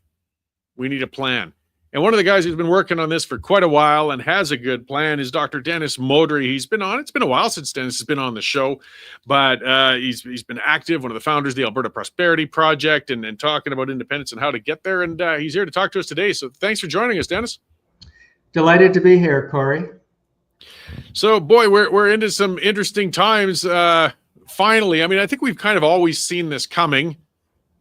We need a plan. And one of the guys who's been working on this for quite a while and has a good plan is Dr. Dennis Modry. He's been on. It's been a while since Dennis has been on the show, but he's been active, one of the founders of the Alberta Prosperity Project, and talking about independence and how to get there. And he's here to talk to us today. So thanks for joining us, Dennis. Delighted to be here, Cory. So, boy, we're into some interesting times. Finally, I mean, I think we've kind of always seen this coming,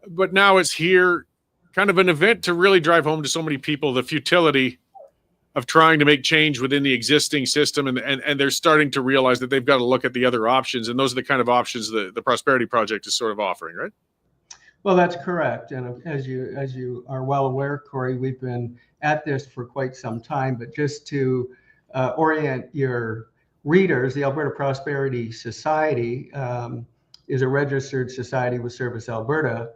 but now it's here. Kind of an event to really drive home to so many people the futility of trying to make change within the existing system, and they're starting to realize that they've got to look at the other options, and those are the kind of options the Prosperity Project is sort of offering, right? Well, that's correct, and as you are well aware, Cory, we've been at this for quite some time. But just to orient your readers, the Alberta Prosperity Society is a registered society with Service Alberta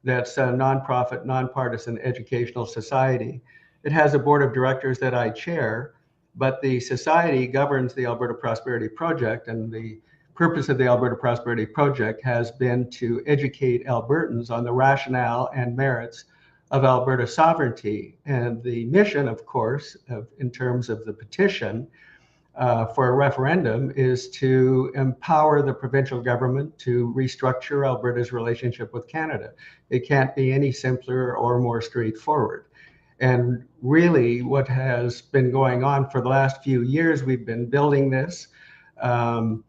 that's a nonprofit, nonpartisan educational society. It has a board of directors that I chair, but the society governs the Alberta Prosperity Project, and the purpose of the Alberta Prosperity Project has been to educate Albertans on the rationale and merits of Alberta sovereignty. And the mission, of course, in terms of the petition for a referendum, is to empower the provincial government to restructure Alberta's relationship with Canada. It can't be any simpler or more straightforward. And really, what has been going on for the last few years, we've been building this. And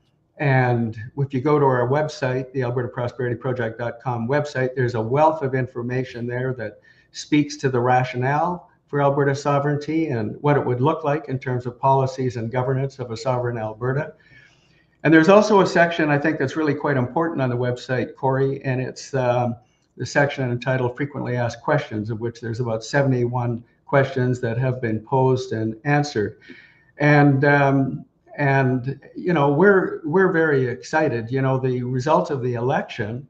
if you go to our website, the albertaprosperityproject.com website, there's a wealth of information there that speaks to the rationale for Alberta sovereignty and what it would look like in terms of policies and governance of a sovereign Alberta. And there's also a section I think that's really quite important on the website, Cory, and it's the section entitled Frequently Asked Questions, of which there's about 71 questions that have been posed and answered. And you know, we're very excited. You know, the result of the election,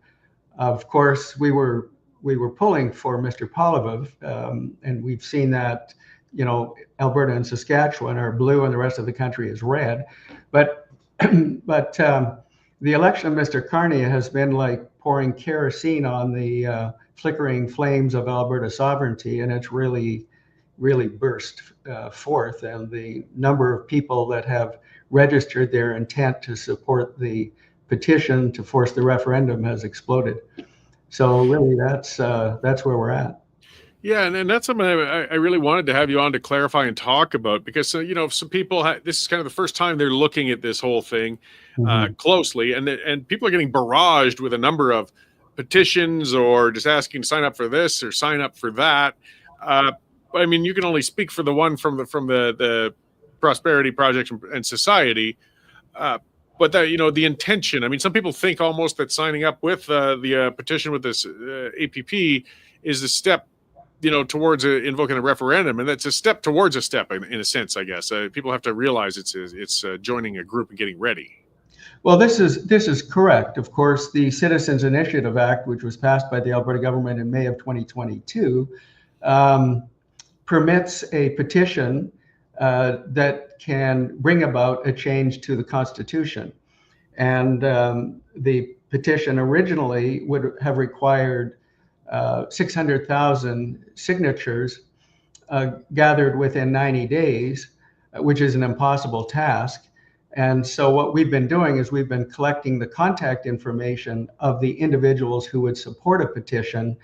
of course, we were pulling for Mr. Poilievre, and we've seen that, you know, Alberta and Saskatchewan are blue and the rest of the country is red. But the election of Mr. Carney has been like pouring kerosene on the flickering flames of Alberta sovereignty, and it's really burst forth. And the number of people that have registered their intent to support the petition to force the referendum has exploded. So really, that's where we're at. Yeah, and that's something I really wanted to have you on to clarify and talk about, because you know, some people this is kind of the first time they're looking at this whole thing closely, and people are getting barraged with a number of petitions or just asking to sign up for this or sign up for that. I mean, you can only speak for the one from the Prosperity Project and Society. But that, you know, the intention, I mean, some people think almost that signing up with the petition with this APP is a step, you know, towards invoking a referendum, and that's a step towards a step in a sense, I guess. People have to realize it's joining a group and getting ready. Well, this is correct. Of course, the Citizens Initiative Act, which was passed by the Alberta government in May of 2022, permits a petition that can bring about a change to the Constitution. And the petition originally would have required 600,000 signatures gathered within 90 days, which is an impossible task. And so what we've been doing is we've been collecting the contact information of the individuals who would support a petition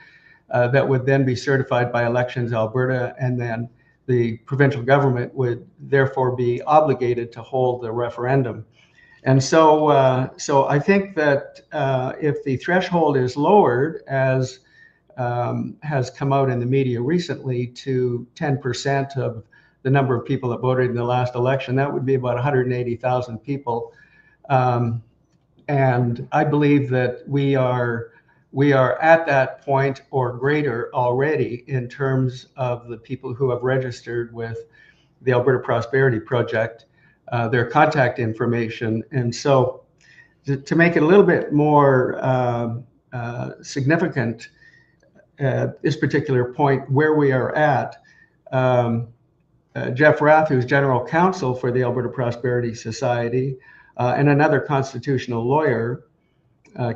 that would then be certified by Elections Alberta, and then the provincial government would therefore be obligated to hold the referendum. And so I think that if the threshold is lowered, as has come out in the media recently, to 10% of the number of people that voted in the last election, that would be about 180,000 people. And I believe that we are at that point or greater already in terms of the people who have registered with the Alberta Prosperity Project, their contact information. And so to make it a little bit more significant at this particular point where we are at, Jeff Rath, who's general counsel for the Alberta Prosperity Society, and another constitutional lawyer,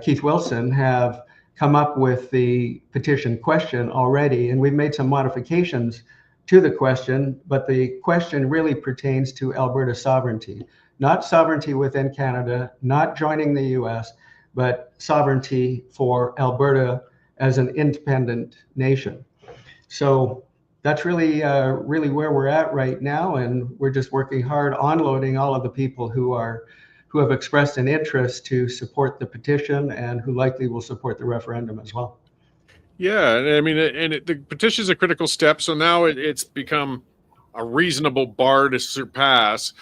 Keith Wilson, have come up with the petition question already, and we've made some modifications to the question, but the question really pertains to Alberta sovereignty, not sovereignty within Canada, not joining the US, but sovereignty for Alberta as an independent nation. So that's really where we're at right now, and we're just working hard onloading all of the people who have expressed an interest to support the petition and who likely will support the referendum as well. Yeah, I mean, the petition is a critical step. So now it's become a reasonable bar to surpass.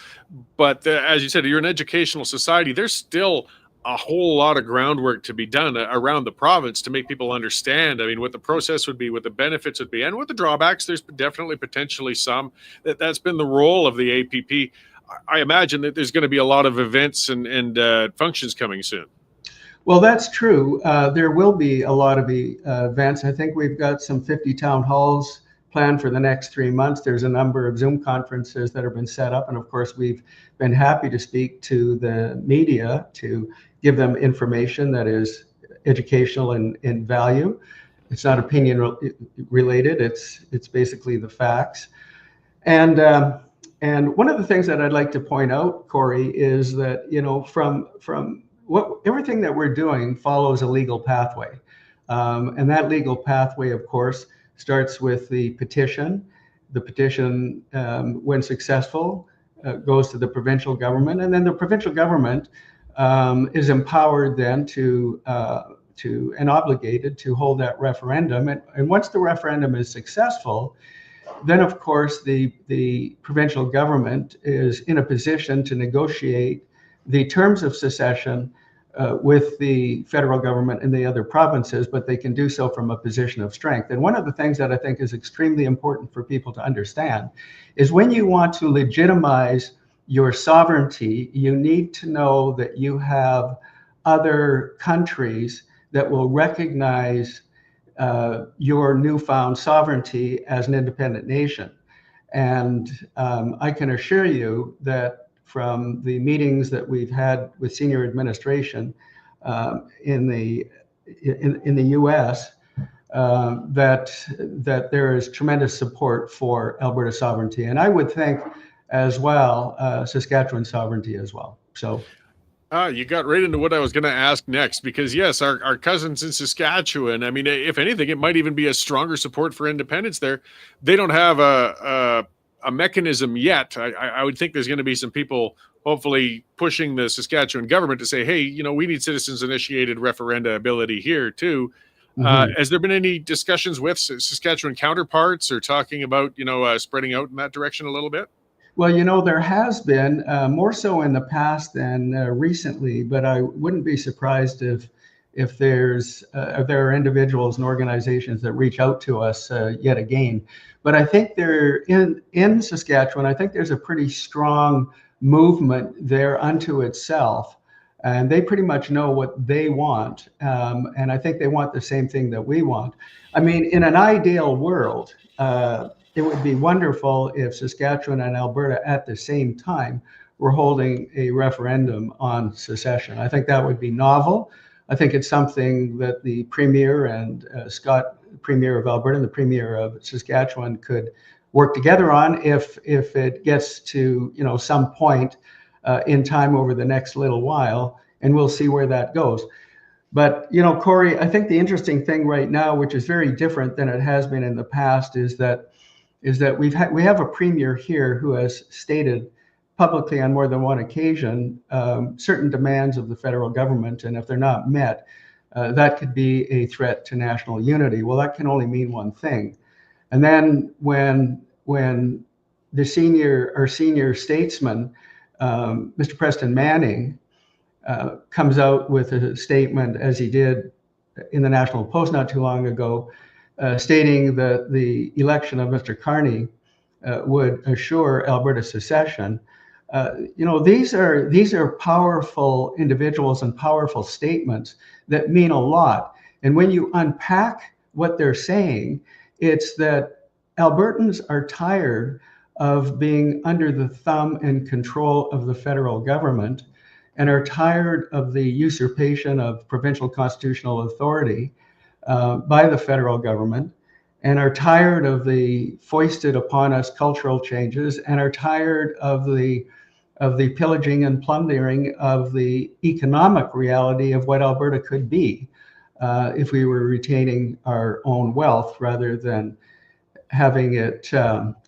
But as you said, you're an educational society. There's still a whole lot of groundwork to be done around the province to make people understand, I mean, what the process would be, what the benefits would be, and what the drawbacks. There's definitely potentially some. That's been the role of the APP. I imagine that there's going to be a lot of events and functions coming soon. Well, that's true. There will be a lot of events. I think we've got some 50 town halls planned for the next 3 months. There's a number of Zoom conferences that have been set up. And of course, we've been happy to speak to the media to give them information that is educational and in value. It's not opinion related. It's basically the facts. And one of the things that I'd like to point out, Cory, is that, you know, from everything that we're doing follows a legal pathway. And that legal pathway, of course, starts with the petition. The petition, when successful, goes to the provincial government, and then the provincial government is empowered then to and obligated to hold that referendum. And once the referendum is successful, then of course the provincial government is in a position to negotiate the terms of secession with the federal government and the other provinces, but they can do so from a position of strength. And one of the things that I think is extremely important for people to understand is when you want to legitimize your sovereignty, you need to know that you have other countries that will recognize your newfound sovereignty as an independent nation. And I can assure you that from the meetings that we've had with senior administration in the U.S., that there is tremendous support for Alberta sovereignty, and I would think as well Saskatchewan sovereignty as well. So. You got right into what I was going to ask next, because yes, our cousins in Saskatchewan, I mean, if anything, it might even be a stronger support for independence there. They don't have a mechanism yet. I would think there's going to be some people hopefully pushing the Saskatchewan government to say, hey, you know, we need citizens initiated referenda ability here too. Mm-hmm. Has there been any discussions with Saskatchewan counterparts or talking about, you know, spreading out in that direction a little bit? Well, you know, there has been more so in the past than recently, but I wouldn't be surprised if there are individuals and organizations that reach out to us yet again. But I think in Saskatchewan, I think there's a pretty strong movement there unto itself, and they pretty much know what they want, and I think they want the same thing that we want. I mean, in an ideal world, it would be wonderful if Saskatchewan and Alberta at the same time were holding a referendum on secession. I think that would be novel. I think it's something that the Premier and Scott, Premier of Alberta and the Premier of Saskatchewan could work together on if it gets to, you know, some point in time over the next little while, and we'll see where that goes. But, you know, Cory, I think the interesting thing right now, which is very different than it has been in the past, is that we have a premier here who has stated publicly on more than one occasion certain demands of the federal government, and if they're not met, that could be a threat to national unity. Well, that can only mean one thing. And then when our senior statesman, Mr. Preston Manning, comes out with a statement, as he did in the National Post not too long ago, stating that the election of Mr. Carney would assure Alberta secession. You know, these are powerful individuals and powerful statements that mean a lot. And when you unpack what they're saying, it's that Albertans are tired of being under the thumb and control of the federal government, and are tired of the usurpation of provincial constitutional authority by the federal government, and are tired of the foisted upon us cultural changes, and are tired of the pillaging and plundering of the economic reality of what Alberta could be if we were retaining our own wealth rather than having it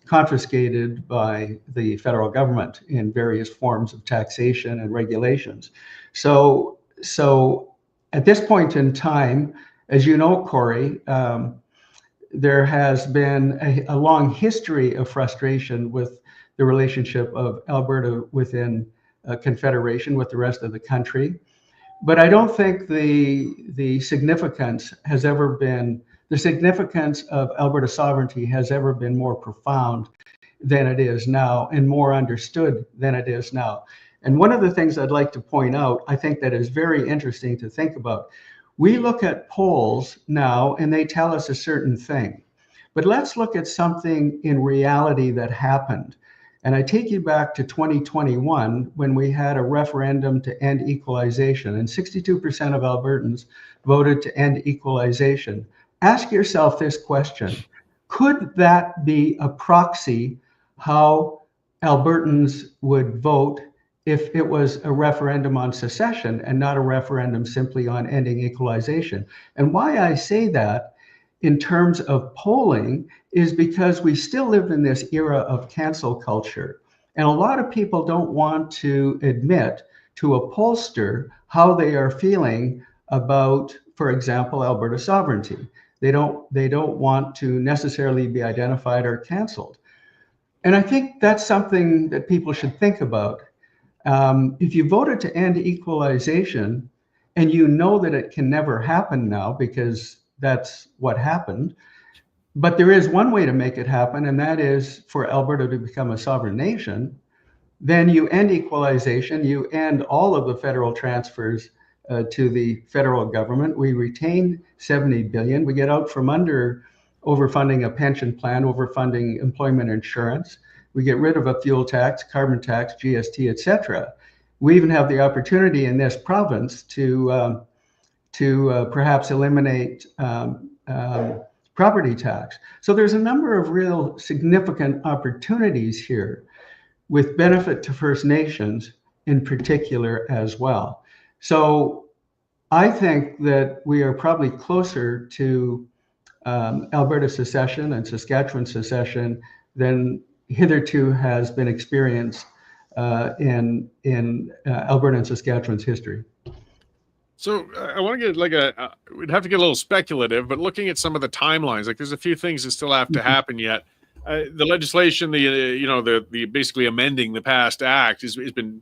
confiscated by the federal government in various forms of taxation and regulations. So at this point in time, as you know, Cory, there has been a long history of frustration with the relationship of Alberta within Confederation with the rest of the country. But I don't think the significance of Alberta sovereignty has ever been more profound than it is now and more understood than it is now. And one of the things I'd like to point out, I think that is very interesting to think about. We look at polls now and they tell us a certain thing. But let's look at something in reality that happened. And I take you back to 2021 when we had a referendum to end equalization, and 62% of Albertans voted to end equalization. Ask yourself this question: could that be a proxy how Albertans would vote if it was a referendum on secession and not a referendum simply on ending equalization? And why I say that in terms of polling is because we still live in this era of cancel culture. And a lot of people don't want to admit to a pollster how they are feeling about, for example, Alberta sovereignty. They don't want to necessarily be identified or canceled. And I think that's something that people should think about. If you voted to end equalization and you know that it can never happen now because that's what happened, but there is one way to make it happen, and that is for Alberta to become a sovereign nation. Then you end equalization, you end all of the federal transfers to the federal government. We retain 70 billion. We get out from under overfunding a pension plan, overfunding employment insurance. We get rid of a fuel tax, carbon tax, GST, etc. We even have the opportunity in this province to perhaps eliminate property tax. So there's a number of real significant opportunities here with benefit to First Nations in particular as well. So I think that we are probably closer to Alberta secession and Saskatchewan secession than hitherto has been experienced in Alberta and Saskatchewan's history. So I want to get we'd have to get a little speculative, but looking at some of the timelines, like there's a few things that still have to happen yet. The legislation, the basically amending the past act has been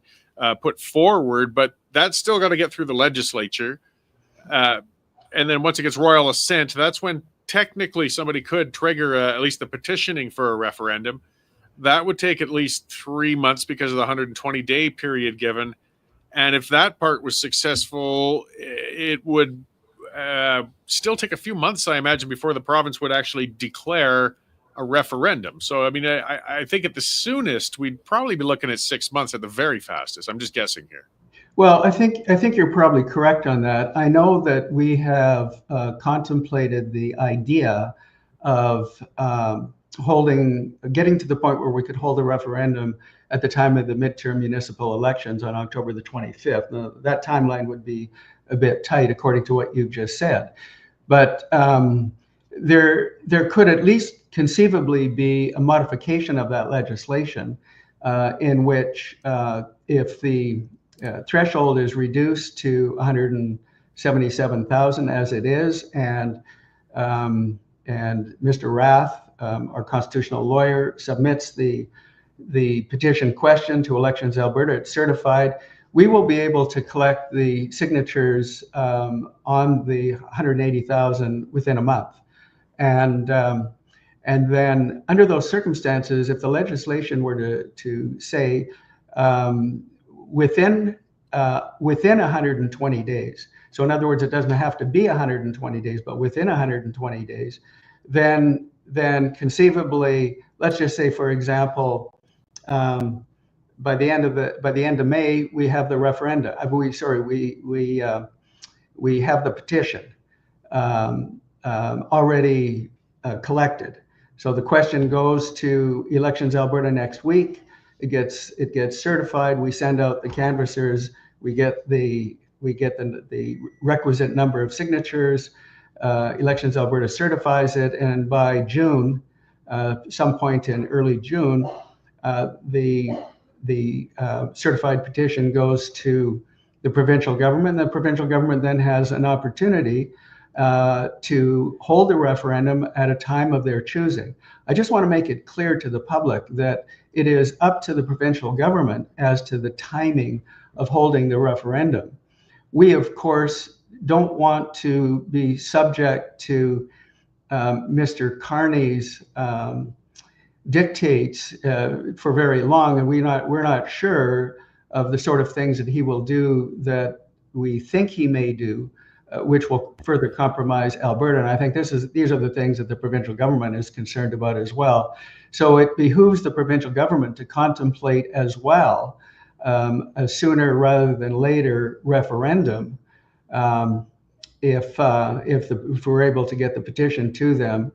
put forward, but that's still got to get through the legislature. And then once it gets royal assent, that's when technically somebody could trigger at least the petitioning for a referendum. That would take at least 3 months because of the 120-day period given. And if that part was successful, it would still take a few months, I imagine, before the province would actually declare a referendum. So, I mean, I think at the soonest, we'd probably be looking at 6 months at the very fastest. I'm just guessing here. Well, I think you're probably correct on that. I know that we have contemplated the idea of getting to the point where we could hold a referendum at the time of the midterm municipal elections on October the 25th. Now, that timeline would be a bit tight according to what you've just said. But there could at least conceivably be a modification of that legislation in which if the threshold is reduced to 177,000 as it is, and Mr. Rath, our constitutional lawyer, submits the petition question to Elections Alberta, it's certified, we will be able to collect the signatures on the 180,000 within a month. And then under those circumstances, if the legislation were to say within 120 days, so in other words, it doesn't have to be 120 days, but within 120 days, then conceivably, let's just say, for example, by the end of May, we have the referenda. We have the petition already collected. So the question goes to Elections Alberta next week. It gets certified. We send out the canvassers. We get the requisite number of signatures. Elections Alberta certifies it, and by June, some point in early June, the certified petition goes to the provincial government. The provincial government then has an opportunity to hold a referendum at a time of their choosing. I just want to make it clear to the public that it is up to the provincial government as to the timing of holding the referendum. We, of course, don't want to be subject to Mr. Carney's dictates for very long, and we're not sure of the sort of things that he will do that we think he may do, which will further compromise Alberta. And I think these are the things that the provincial government is concerned about as well. So it behooves the provincial government to contemplate as well a sooner rather than later referendum, if we're able to get the petition to them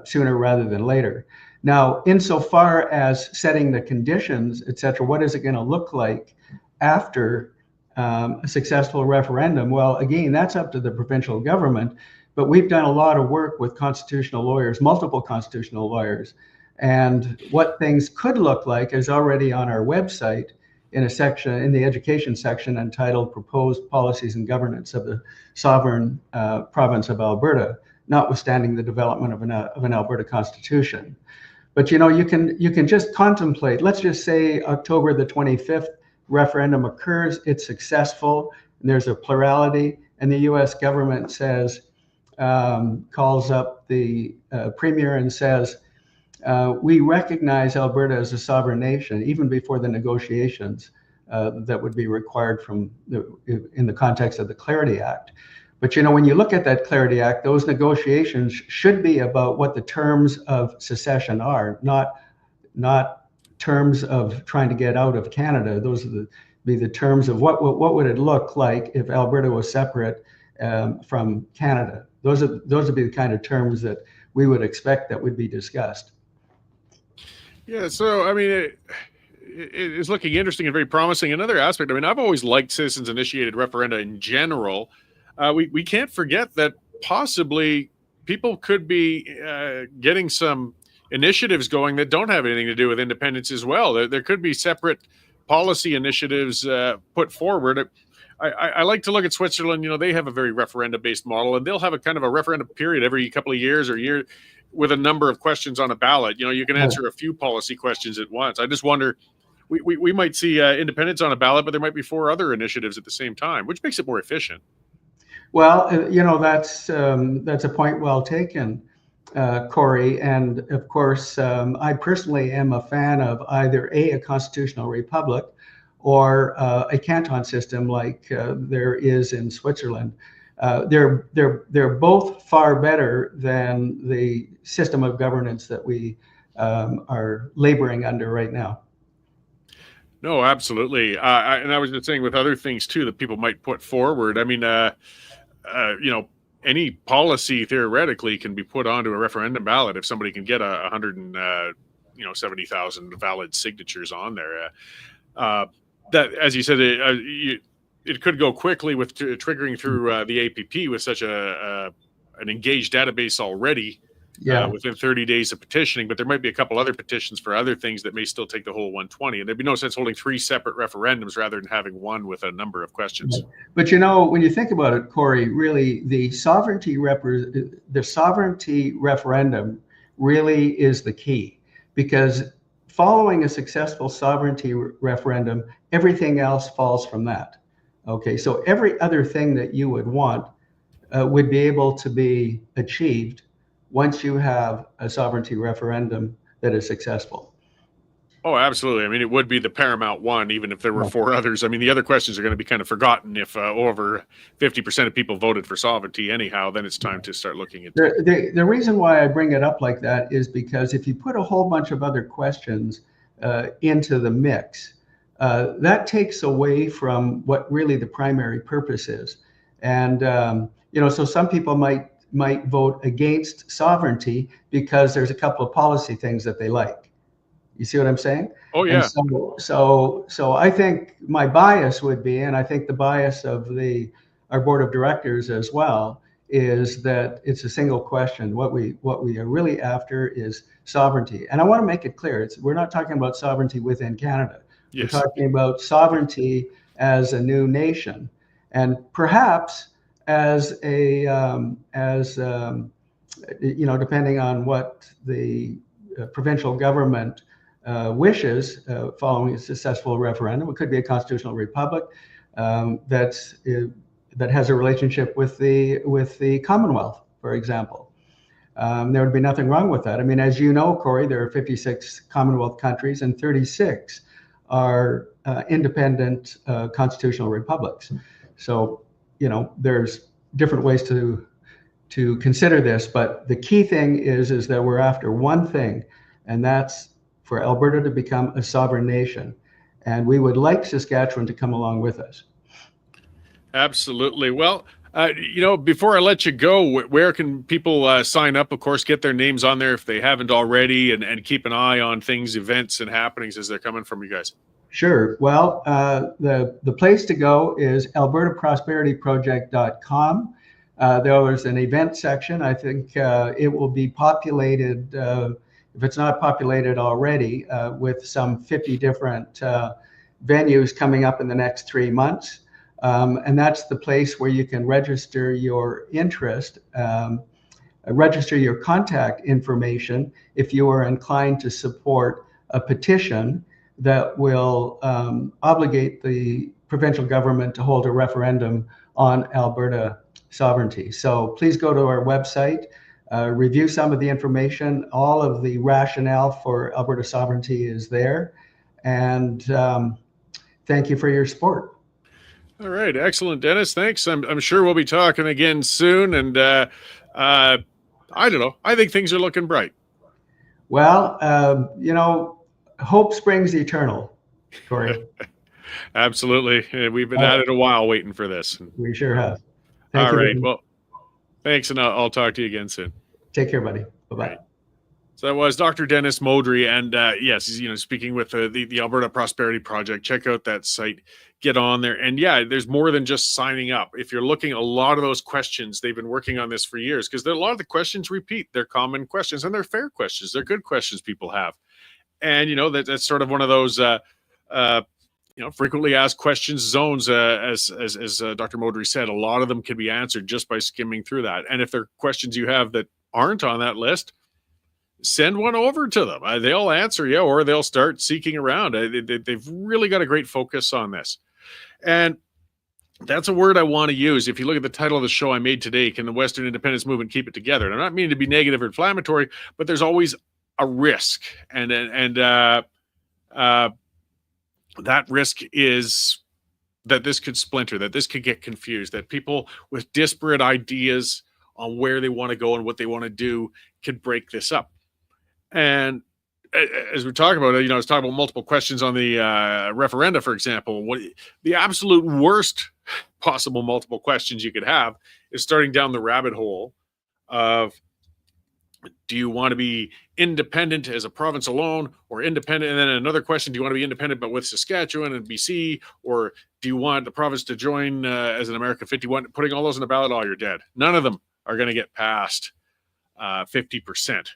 sooner rather than later. Now, insofar as setting the conditions, et cetera, what is it going to look like after a successful referendum? Well, again, that's up to the provincial government, but we've done a lot of work with constitutional lawyers, multiple constitutional lawyers, and what things could look like is already on our website in a section, in the education section, entitled Proposed Policies and Governance of the Sovereign Province of Alberta, notwithstanding the development of an Alberta Constitution. But you can just contemplate. Let's just say October the 25th referendum occurs, it's successful, and there's a plurality, and the U.S. government says, calls up the premier and says, we recognize Alberta as a sovereign nation, even before the negotiations that would be required in the context of the Clarity Act. But when you look at that Clarity Act, those negotiations should be about what the terms of secession are, not terms of trying to get out of Canada. Those are be the terms of what would it look like if Alberta was separate from Canada. Those would be the kind of terms that we would expect that would be discussed. Yeah, so I mean, it's looking interesting and very promising. Another aspect, I mean, I've always liked citizens-initiated referenda in general. We can't forget that possibly people could be getting some initiatives going that don't have anything to do with independence as well. There could be separate policy initiatives put forward. I like to look at Switzerland. They have a very referenda-based model, and they'll have a kind of a referendum period every couple of years or year with a number of questions on a ballot. You can answer a few policy questions at once. I just wonder, we might see independence on a ballot, but there might be 4 other initiatives at the same time, which makes it more efficient. Well, that's a point well taken, Cory. And of course, I personally am a fan of either a constitutional republic or a canton system like there is in Switzerland. They're both far better than the system of governance that we are laboring under right now. No, absolutely. And I was just saying with other things too that people might put forward. I mean, any policy theoretically can be put onto a referendum ballot if somebody can get 170,000 valid signatures on there. That, as you said, it could go quickly with triggering through the APP with such an engaged database already. Within 30 days of petitioning, but there might be a couple other petitions for other things that may still take the whole 120, and there'd be no sense holding 3 separate referendums rather than having one with a number of questions. But when you think about it, Cory, really the sovereignty referendum really is the key, because following a successful sovereignty referendum, everything else falls from that. Okay, so every other thing that you would want would be able to be achieved once you have a sovereignty referendum that is successful. Oh, absolutely. I mean, it would be the paramount one, even if there were 4 others. I mean, the other questions are going to be kind of forgotten if over 50% of people voted for sovereignty anyhow. Then it's time to start looking at the reason why I bring it up like that is because if you put a whole bunch of other questions into the mix, that takes away from what really the primary purpose is. And so some people might vote against sovereignty because there's a couple of policy things that they like. You see what I'm saying? Oh yeah. And so I think my bias would be, and I think the bias of our board of directors as well, is that it's a single question. What we are really after is sovereignty. And I want to make it clear, we're not talking about sovereignty within Canada. Yes. We're talking about sovereignty as a new nation, and perhaps as depending on what the provincial government wishes following a successful referendum, it could be a constitutional republic that has a relationship with the Commonwealth, for example. There would be nothing wrong with that. I mean, as you know, Cory, there are 56 Commonwealth countries and 36 are independent constitutional republics. So, there's different ways to consider this, but the key thing is that we're after one thing, and that's for Alberta to become a sovereign nation. And we would like Saskatchewan to come along with us. Absolutely. Well, before I let you go, where can people sign up? Of course, get their names on there if they haven't already, and keep an eye on things, events, and happenings as they're coming from you guys. Sure. Well, the place to go is albertaprosperityproject.com. There is an event section. I think it will be populated, if it's not populated already, with some 50 different venues coming up in the next 3 months. And that's the place where you can register your interest, register your contact information if you are inclined to support a petition that will obligate the provincial government to hold a referendum on Alberta sovereignty. So please go to our website, review some of the information. All of the rationale for Alberta sovereignty is there. And thank you for your support. All right. Excellent, Dennis. Thanks. I'm sure we'll be talking again soon. And I don't know. I think things are looking bright. Well, hope springs eternal, Cory. Absolutely. We've been at it a while waiting for this. We sure have. Thank you. All right. Well, thanks. And I'll talk to you again soon. Take care, buddy. Bye-bye. Right. So that was Dr. Dennis Modry. And yes, he's, speaking with the Alberta Prosperity Project. Check out that site, get on there. And yeah, there's more than just signing up. If you're looking, a lot of those questions, they've been working on this for years, because a lot of the questions repeat. They're common questions, and they're fair questions. They're good questions people have. And, that's sort of one of those, frequently asked questions zones, as Dr. Modry said. A lot of them can be answered just by skimming through that. And if there are questions you have that aren't on that list, send one over to them. They'll answer you, or they'll start seeking around. They've really got a great focus on this. And that's a word I want to use. If you look at the title of the show I made today, Can the Western Independence Movement Keep It Together? And I'm not meaning to be negative or inflammatory, but there's always a risk. And that risk is that this could splinter, that this could get confused, that people with disparate ideas on where they want to go and what they want to do could break this up. And as we're talking about it, I was talking about multiple questions on the referenda, for example. What the absolute worst possible multiple questions you could have is starting down the rabbit hole of, do you want to be independent as a province alone, or independent? And then another question, do you want to be independent but with Saskatchewan and BC? Or do you want the province to join as an America 51? Putting all those on the ballot, you're dead. None of them are going to get past 50%.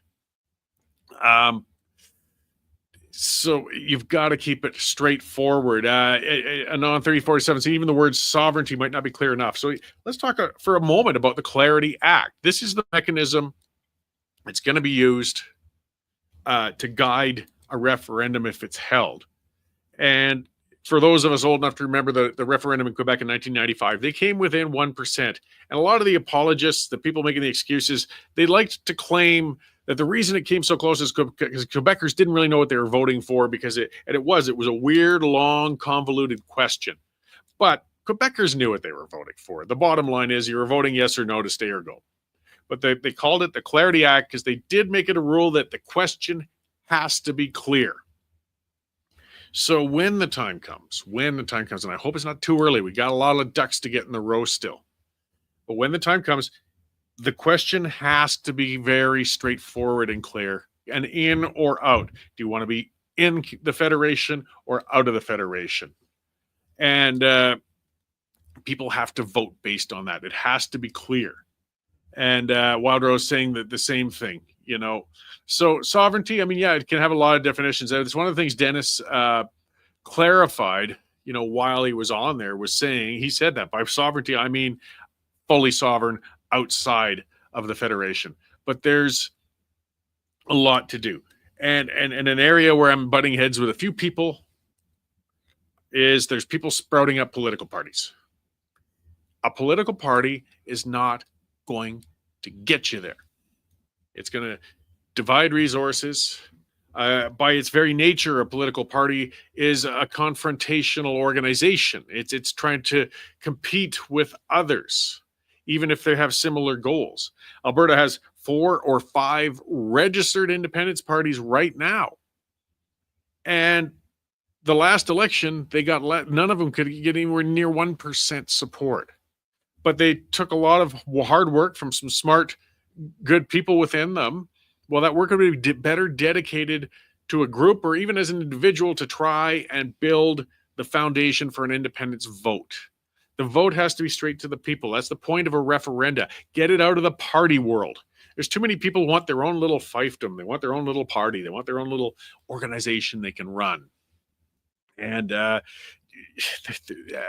So you've got to keep it straightforward. Anon 3047 said even the word sovereignty might not be clear enough. So let's talk for a moment about the Clarity Act. This is the mechanism it's going to be used to guide a referendum if it's held. And for those of us old enough to remember the referendum in Quebec in 1995, they came within 1%. And a lot of the apologists, the people making the excuses, they liked to claim that the reason it came so close is because Quebecers didn't really know what they were voting for, because it was a weird, long, convoluted question. But Quebecers knew what they were voting for. The bottom line is you were voting yes or no to stay or go. But they called it the Clarity Act because they did make it a rule that the question has to be clear. So when the time comes, and I hope it's not too early, we got a lot of ducks to get in the row still. But when the time comes, the question has to be very straightforward and clear, and in or out. Do you want to be in the Federation or out of the Federation? And people have to vote based on that. It has to be clear. And Wildrose saying that the same thing, So sovereignty, it can have a lot of definitions. It's one of the things Dennis clarified, while he was on there, was saying, he said that by sovereignty, I mean fully sovereign outside of the Federation. But there's a lot to do. And an area where I'm butting heads with a few people is there's people sprouting up political parties. A political party is not going to get you there. It's going to divide resources. By its very nature, a political party is a confrontational organization. It's trying to compete with others, even if they have similar goals. Alberta has 4 or 5 registered independence parties right now. And the last election, they got none of them could get anywhere near 1% support. But they took a lot of hard work from some smart, good people within them. Well, that work would be better dedicated to a group or even as an individual to try and build the foundation for an independence vote. The vote has to be straight to the people. That's the point of a referenda. Get it out of the party world. There's too many people who want their own little fiefdom. They want their own little party. They want their own little organization they can run. And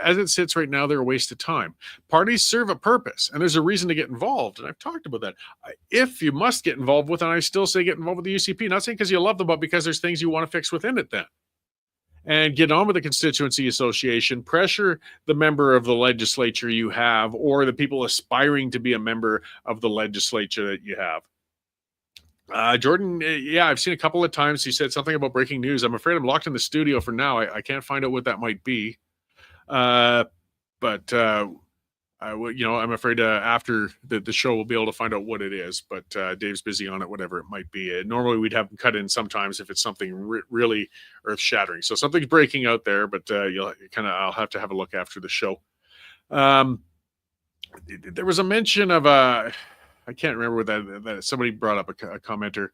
as it sits right now, they're a waste of time. Parties serve a purpose, and there's a reason to get involved. And I've talked about that. If you must get involved with, and I still say get involved with the UCP, not saying because you love them, but because there's things you want to fix within it then. And get on with the constituency association, pressure the member of the legislature you have, or the people aspiring to be a member of the legislature that you have. Jordan, yeah, I've seen a couple of times he said something about breaking news. I'm afraid I'm locked in the studio for now. I can't find out what that might be. I'm afraid after the show we'll be able to find out what it is. But Dave's busy on it, whatever it might be. Normally we'd have him cut in sometimes if it's something really earth-shattering. So something's breaking out there, but I'll have to have a look after the show. There was a mention of I can't remember that somebody brought up a commenter.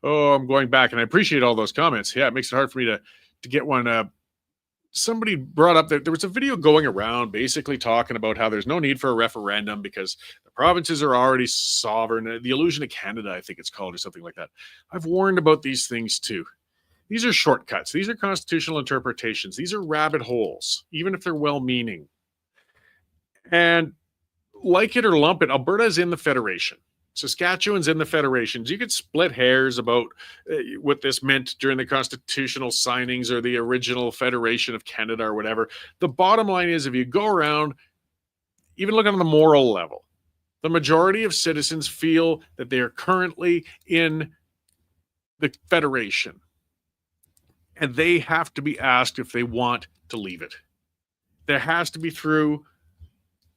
Oh, I'm going back, and I appreciate all those comments. Yeah, it makes it hard for me to get one. Somebody brought up that there was a video going around basically talking about how there's no need for a referendum because the provinces are already sovereign. The illusion of Canada, I think it's called, or something like that. I've warned about these things too. These are shortcuts. These are constitutional interpretations. These are rabbit holes, even if they're well-meaning. And like it or lump it, Alberta is in the Federation. Saskatchewan's in the Federations. You could split hairs about what this meant during the constitutional signings or the original Federation of Canada or whatever. The bottom line is, if you go around, even looking on the moral level, the majority of citizens feel that they are currently in the Federation. And they have to be asked if they want to leave it. There has to be through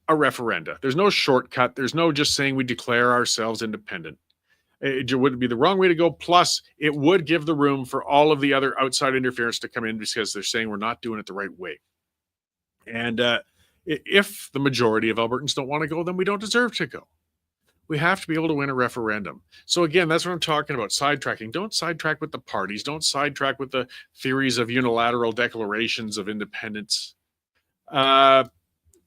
a referenda. There's no shortcut. There's no just saying we declare ourselves independent. It would be the wrong way to go. Plus, it would give the room for all of the other outside interference to come in because they're saying we're not doing it the right way. And if the majority of Albertans don't want to go, then we don't deserve to go. We have to be able to win a referendum. So again, that's what I'm talking about, sidetracking. Don't sidetrack with the parties. Don't sidetrack with the theories of unilateral declarations of independence.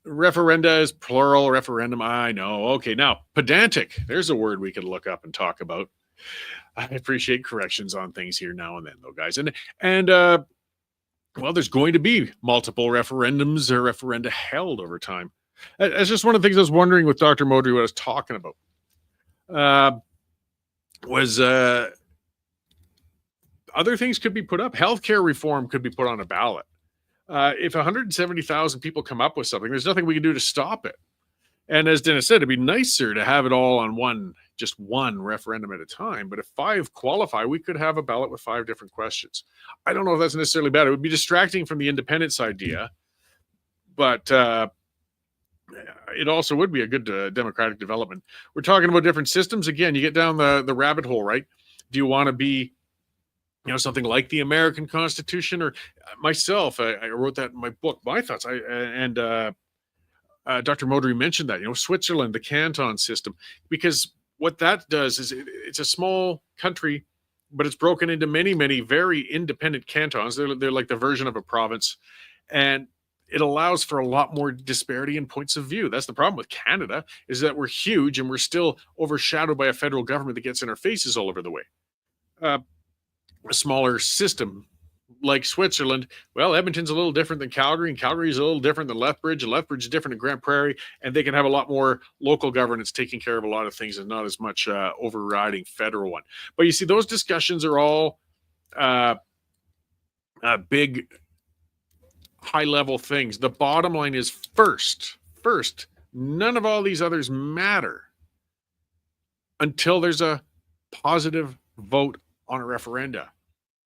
Referenda is plural, referendum, I know. Okay, now, pedantic. There's a word we could look up and talk about. I appreciate corrections on things here now and then, though, guys. And well, there's going to be multiple referendums or referenda held over time. That's just one of the things I was wondering with Dr. Modry, what I was talking about. Other things could be put up. Healthcare reform could be put on a ballot. If 170,000 people come up with something, there's nothing we can do to stop it. And as Dennis said, it'd be nicer to have it all on just one referendum at a time. But if 5 qualify, we could have a ballot with 5 different questions. I don't know if that's necessarily bad. It would be distracting from the independence idea, but it also would be a good democratic development. We're talking about different systems. Again, you get down the rabbit hole, right? Do you want to be something like the American Constitution, or myself? I wrote that in my book, my thoughts. Dr. Modry mentioned that, Switzerland, the canton system, because what that does is it's a small country, but it's broken into many, many very independent cantons. They're like the version of a province, and it allows for a lot more disparity in points of view. That's the problem with Canada, is that we're huge and we're still overshadowed by a federal government that gets in our faces all over the way. A smaller system like Switzerland, well, Edmonton's a little different than Calgary, and Calgary is a little different than Lethbridge, and Lethbridge is different than Grand Prairie, and they can have a lot more local governance taking care of a lot of things and not as much overriding federal one. But you see, those discussions are all big, high-level things. The bottom line is first, none of all these others matter until there's a positive vote on a referenda.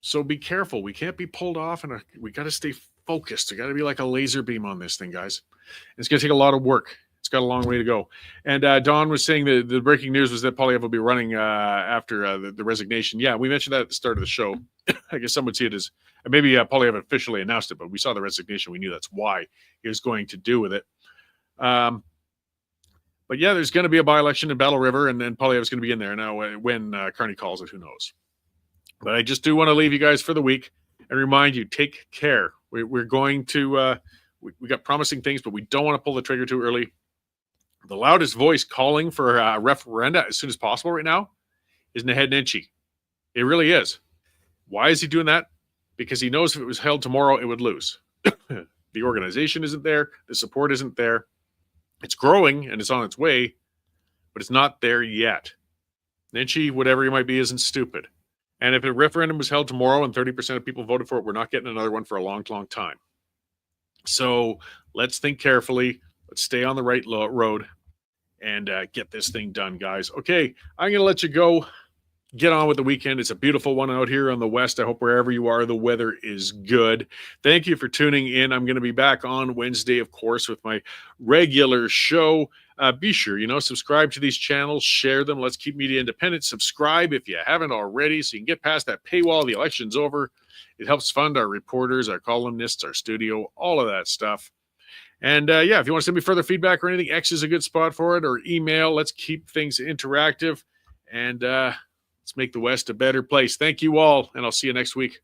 So be careful. We can't be pulled off, and we got to stay focused. We got to be like a laser beam on this thing, guys. It's going to take a lot of work. It's got a long way to go. And Don was saying that the breaking news was that Poilievre will be running after the resignation. Yeah, we mentioned that at the start of the show. I guess some would see it as maybe Poilievre officially announced it, but we saw the resignation. We knew that's why he was going to do with it. But yeah, there's going to be a by-election in Battle River, and then Poilievre's going to be in there. Now, when Carney calls it, who knows? But I just do want to leave you guys for the week and remind you, take care. We're going to, we got promising things, but we don't want to pull the trigger too early. The loudest voice calling for a referenda as soon as possible right now is Naheed Nenshi. It really is. Why is he doing that? Because he knows if it was held tomorrow, it would lose. The organization isn't there. The support isn't there. It's growing and it's on its way, but it's not there yet. Nenshi, whatever he might be, isn't stupid. And if a referendum was held tomorrow and 30% of people voted for it, we're not getting another one for a long, long time. So let's think carefully. Let's stay on the right road and get this thing done, guys. Okay, I'm going to let you go. Get on with the weekend. It's a beautiful one out here on the west. I hope wherever you are, the weather is good. Thank you for tuning in. I'm going to be back on Wednesday, of course, with my regular show. Be sure, subscribe to these channels, share them. Let's keep media independent. Subscribe if you haven't already so you can get past that paywall. The election's over. It helps fund our reporters, our columnists, our studio, all of that stuff. And if you want to send me further feedback or anything, X is a good spot for it, or email. Let's keep things interactive and let's make the West a better place. Thank you all, and I'll see you next week.